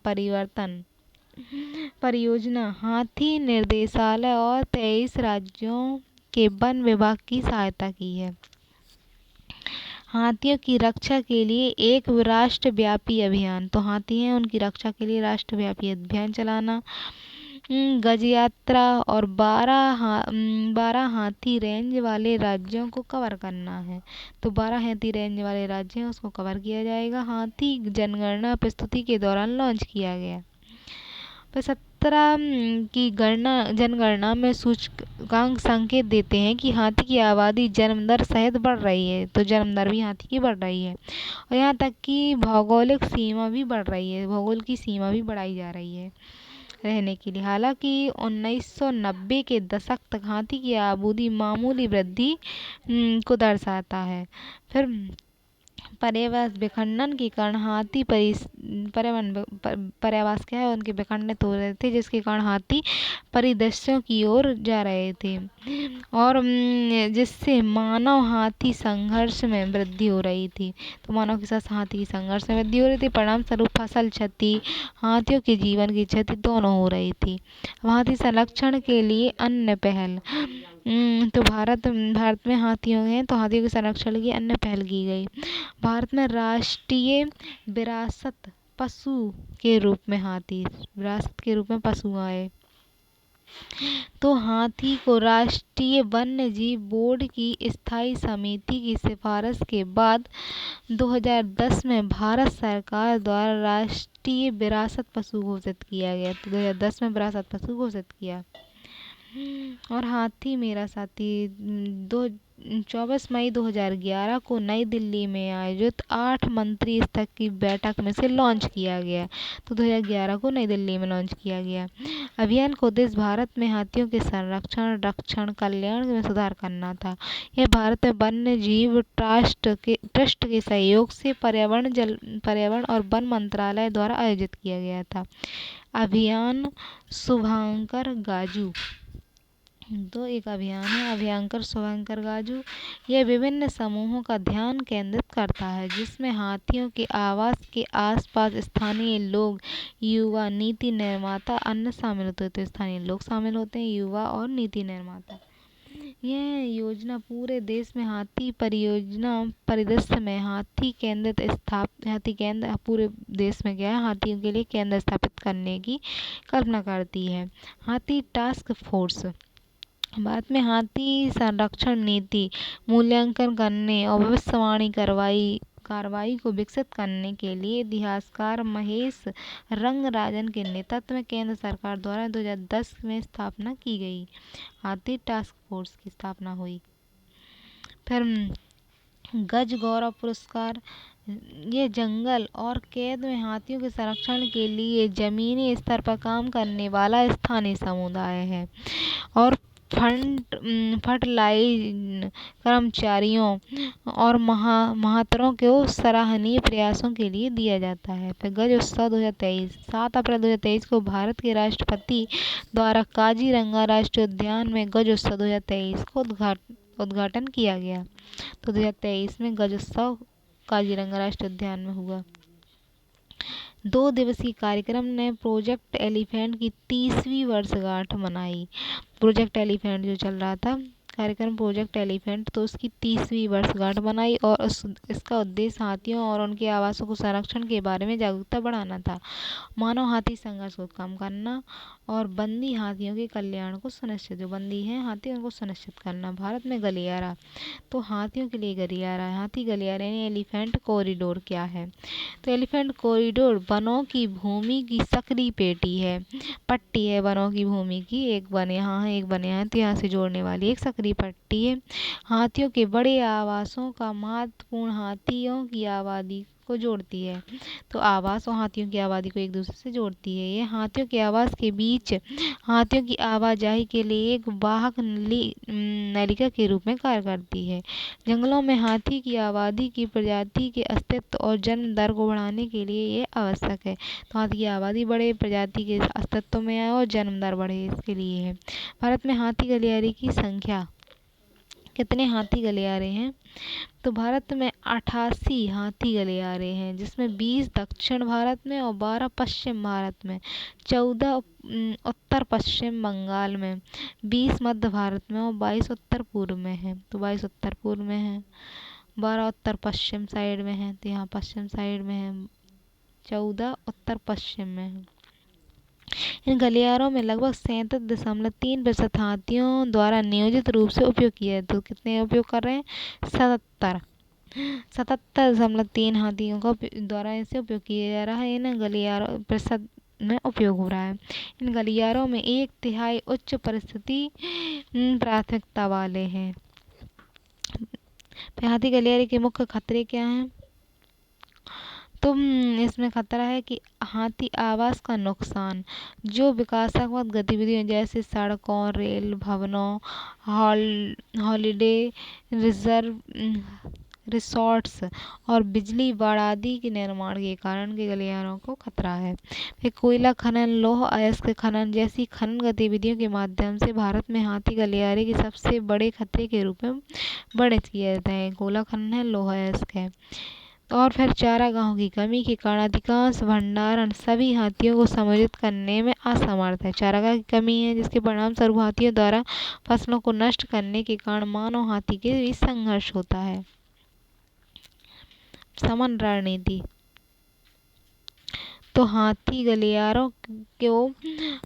परियोजना हाथी निर्देशालय और 23 राज्यों के वन विभाग की सहायता की है। हाथियों की रक्षा के लिए एक राष्ट्रव्यापी अभियान, तो हाथी हैं उनकी रक्षा के लिए राष्ट्रव्यापी अभियान चलाना, गज यात्रा और 12 हाथी रेंज वाले राज्यों को कवर करना है। तो 12 हाथी रेंज वाले राज्य हैं उसको कवर किया जाएगा। हाथी जनगणना प्रस्तुति के दौरान लॉन्च किया गया। 17 की जनगणना में सूचकांक संकेत देते हैं कि हाथी की आबादी जन्म दर सहित बढ़ रही है। तो जन्म दर भी हाथी की बढ़ रही है, और यहाँ तक कि भौगोलिक सीमा भी बढ़ रही है, भूगोल की सीमा भी बढ़ाई जा रही है रहने के लिए। हालांकि 1990 के दशक तक हाथी की आबादी मामूली वृद्धि को दर्शाता है। फिर पर्यावरण विखंडन के कारण हाथी पर्यावास क्या है उनके विखंडित हो रहे थे, जिसके कारण हाथी परिदृश्यों की ओर जा रहे थे, और जिससे मानव हाथी संघर्ष में वृद्धि हो रही थी। तो मानव के साथ हाथी की संघर्ष में वृद्धि हो रही थी। परिणाम स्वरूप फसल क्षति, हाथियों के जीवन की क्षति दोनों हो रही थी। हाथी संरक्षण के लिए अन्य पहल, तो भारत में हाथियों हैं तो हाथियों के संरक्षण की अन्य पहल की गई। भारत में राष्ट्रीय विरासत पशु के रूप में हाथी विरासत के रूप में पशु आए। तो हाथी को राष्ट्रीय वन्य जीव बोर्ड की स्थायी समिति की सिफारिश के बाद 2010 में भारत सरकार द्वारा राष्ट्रीय विरासत पशु घोषित किया गया। तो 2010 में विरासत पशु घोषित किया। और हाथी मेरा साथी 24 मई 2011 को नई दिल्ली में आयोजित 8 मंत्री स्तर की बैठक में से लॉन्च किया गया। तो 2011 को नई दिल्ली में लॉन्च किया गया। अभियान को उद्देश्य भारत में हाथियों के संरक्षण, रक्षण, कल्याण में सुधार करना था। यह भारत में वन्य जीव ट्रस्ट के सहयोग से पर्यावरण और वन मंत्रालय द्वारा आयोजित किया गया था। अभियान शुभांकर गाजू, तो एक अभियान है अभियांकर शुभंकर गाजू। यह विभिन्न समूहों का ध्यान केंद्रित करता है, जिसमें हाथियों के आवास के आसपास स्थानीय लोग, युवा, नीति निर्माता अन्य शामिल होते हैं। तो स्थानीय लोग शामिल होते हैं, युवा और नीति निर्माता। यह योजना पूरे देश में हाथी परियोजना परिदृश्य में हाथी केंद्र पूरे देश में क्या है हाथियों के लिए केंद्र स्थापित करने की कल्पना करती है। हाथी टास्क फोर्स, भारत में हाथी संरक्षण नीति मूल्यांकन करने और भविष्यवाणी कार्रवाई को विकसित करने के लिए इतिहासकार महेश रंगराजन के नेतृत्व में केंद्र सरकार द्वारा 2010 में स्थापना की गई। हाथी टास्क फोर्स की स्थापना हुई। फिर गज गौरव पुरस्कार, ये जंगल और कैद में हाथियों के संरक्षण के लिए जमीनी स्तर पर काम करने वाला स्थानीय समुदाय है, और फ्रंटलाइन कर्मचारियों और महातरों को सराहनीय प्रयासों के लिए दिया जाता है। फिर गज उत्सव 2023, 7 अप्रैल 2023 को भारत के राष्ट्रपति द्वारा काजीरंगा राष्ट्रीय उद्यान में गज उत्सव 2023 को उद्घाटन किया गया। तो 2023 में गज उत्सव काजीरंगा राष्ट्रीय उद्यान में हुआ। 2 दिवसीय कार्यक्रम ने प्रोजेक्ट एलिफेंट की 30वीं वर्षगांठ मनाई। प्रोजेक्ट एलिफेंट जो चल रहा था कार्यक्रम प्रोजेक्ट एलिफेंट, तो उसकी 30वीं वर्षगांठ मनाई और इसका उद्देश्य हाथियों और उनके आवासों को संरक्षण के बारे में जागरूकता बढ़ाना था, मानव हाथी संघर्ष को कम करना और बंदी हाथियों के कल्याण को सुनिश्चित, जो बंदी हैं हाथी उनको सुनिश्चित करना। भारत में गलियारा, तो हाथियों के लिए गलियारा है। हाथी गलियारा यानी एलिफेंट कॉरिडोर क्या है? तो एलिफेंट कॉरिडोर वनों की भूमि की सक्रिय पेटी है, पट्टी है वनों की भूमि की, एक वन यहाँ है एक वन यहाँ है, तो यहाँ से जोड़ने वाली एक सक्रिय पट्टी है। हाथियों के बड़े आवासों का महत्वपूर्ण हाथियों की आबादी को जोड़ती है, तो आवास और हाथियों की आबादी को एक दूसरे से जोड़ती है। ये हाथियों के आवास के बीच हाथियों की आवाजाही के लिए एक वाहक नलिका के रूप में कार्य करती है। जंगलों में हाथी की आबादी की प्रजाति के अस्तित्व और जन्म दर को बढ़ाने के लिए ये आवश्यक है। तो हाथी की आबादी बढ़े, प्रजाति के अस्तित्व में आए और जन्म दर बढ़े, इसके लिए है। भारत में हाथी गलियारे की संख्या, कितने हाथी गलियारे हैं? तो भारत में 88 हाथी गलियारे हैं, जिसमें 20 दक्षिण भारत में और 12 पश्चिम भारत में, 14 उत्तर पश्चिम बंगाल में, 20 मध्य भारत में और 22 उत्तर पूर्व में है। तो 22 उत्तर पूर्व में है, 12 उत्तर पश्चिम साइड में है, तो यहाँ पश्चिम साइड में है, 14 उत्तर पश्चिम में है। इन गलियारों में लगभग 37.3% हाथियों द्वारा नियोजित रूप से उपयोग किया है। तो कितने उपयोग कर रहे हैं? 77.3 हाथियों का द्वारा इसे उपयोग किया जा रहा है। इन गलियारों प्रतिशत में उपयोग हो रहा है। इन गलियारों में 1/3 उच्च परिस्थिति प्राथमिकता वाले हैं। हाथी गलियारे के मुख्य खतरे क्या हैं? तो इसमें खतरा है कि हाथी आवास का नुकसान, जो विकासात्मक गतिविधियों जैसे सड़कों, रेल भवनों, हॉलिडे रिसोर्ट्स और बिजली बाड़ आदि के निर्माण के कारण के गलियारों को खतरा है। फिर कोयला खनन, लौह अयस्क खनन जैसी खनन गतिविधियों के माध्यम से भारत में हाथी गलियारे के सबसे बड़े खतरे के रूप में वर्णित किया जाता है। कोयला खनन है, लौह अयस्क है। और फिर चारागाहों की कमी के कारण अधिकांश भंडारण सभी हाथियों को समायोजित करने में असमर्थ है। चारागाह की कमी है, जिसके परिणाम स्वरूप हाथियों द्वारा फसलों को नष्ट करने के कारण मानव हाथी के बीच संघर्ष होता है। समन रणनीति, तो हाथी गलियारों को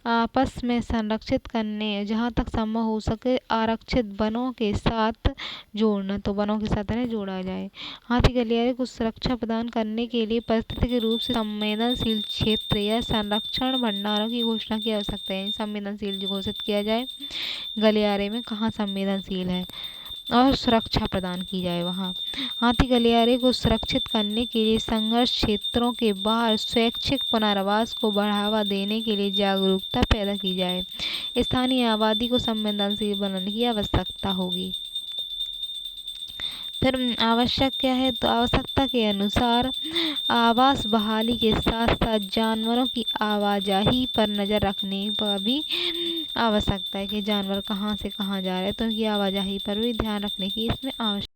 आपस में संरक्षित करने, जहाँ तक संभव हो सके आरक्षित वनों के साथ जोड़ना, तो वनों के साथ इन्हें जोड़ा जाए। हाथी गलियारे को सुरक्षा प्रदान करने के लिए पारिस्थितिक रूप से संवेदनशील क्षेत्र या संरक्षण भंडारों की घोषणा की आवश्यकता है। संवेदनशील घोषित किया जाए, गलियारे में कहाँ संवेदनशील है और सुरक्षा प्रदान की जाए वहाँ। हाथी गलियारे को सुरक्षित करने के लिए संघर्ष क्षेत्रों के बाहर स्वैच्छिक पुनर्वास को बढ़ावा देने के लिए जागरूकता पैदा की जाए। स्थानीय आबादी को संवेदनशील बनाने की आवश्यकता होगी। फिर आवश्यक क्या है? तो आवश्यकता के अनुसार आवास बहाली के साथ साथ जानवरों की आवाजाही पर नज़र रखने पर भी आवश्यकता है कि जानवर कहाँ से कहाँ जा रहे हैं, तो उनकी आवाजाही पर भी ध्यान रखने की इसमें आवश्यकता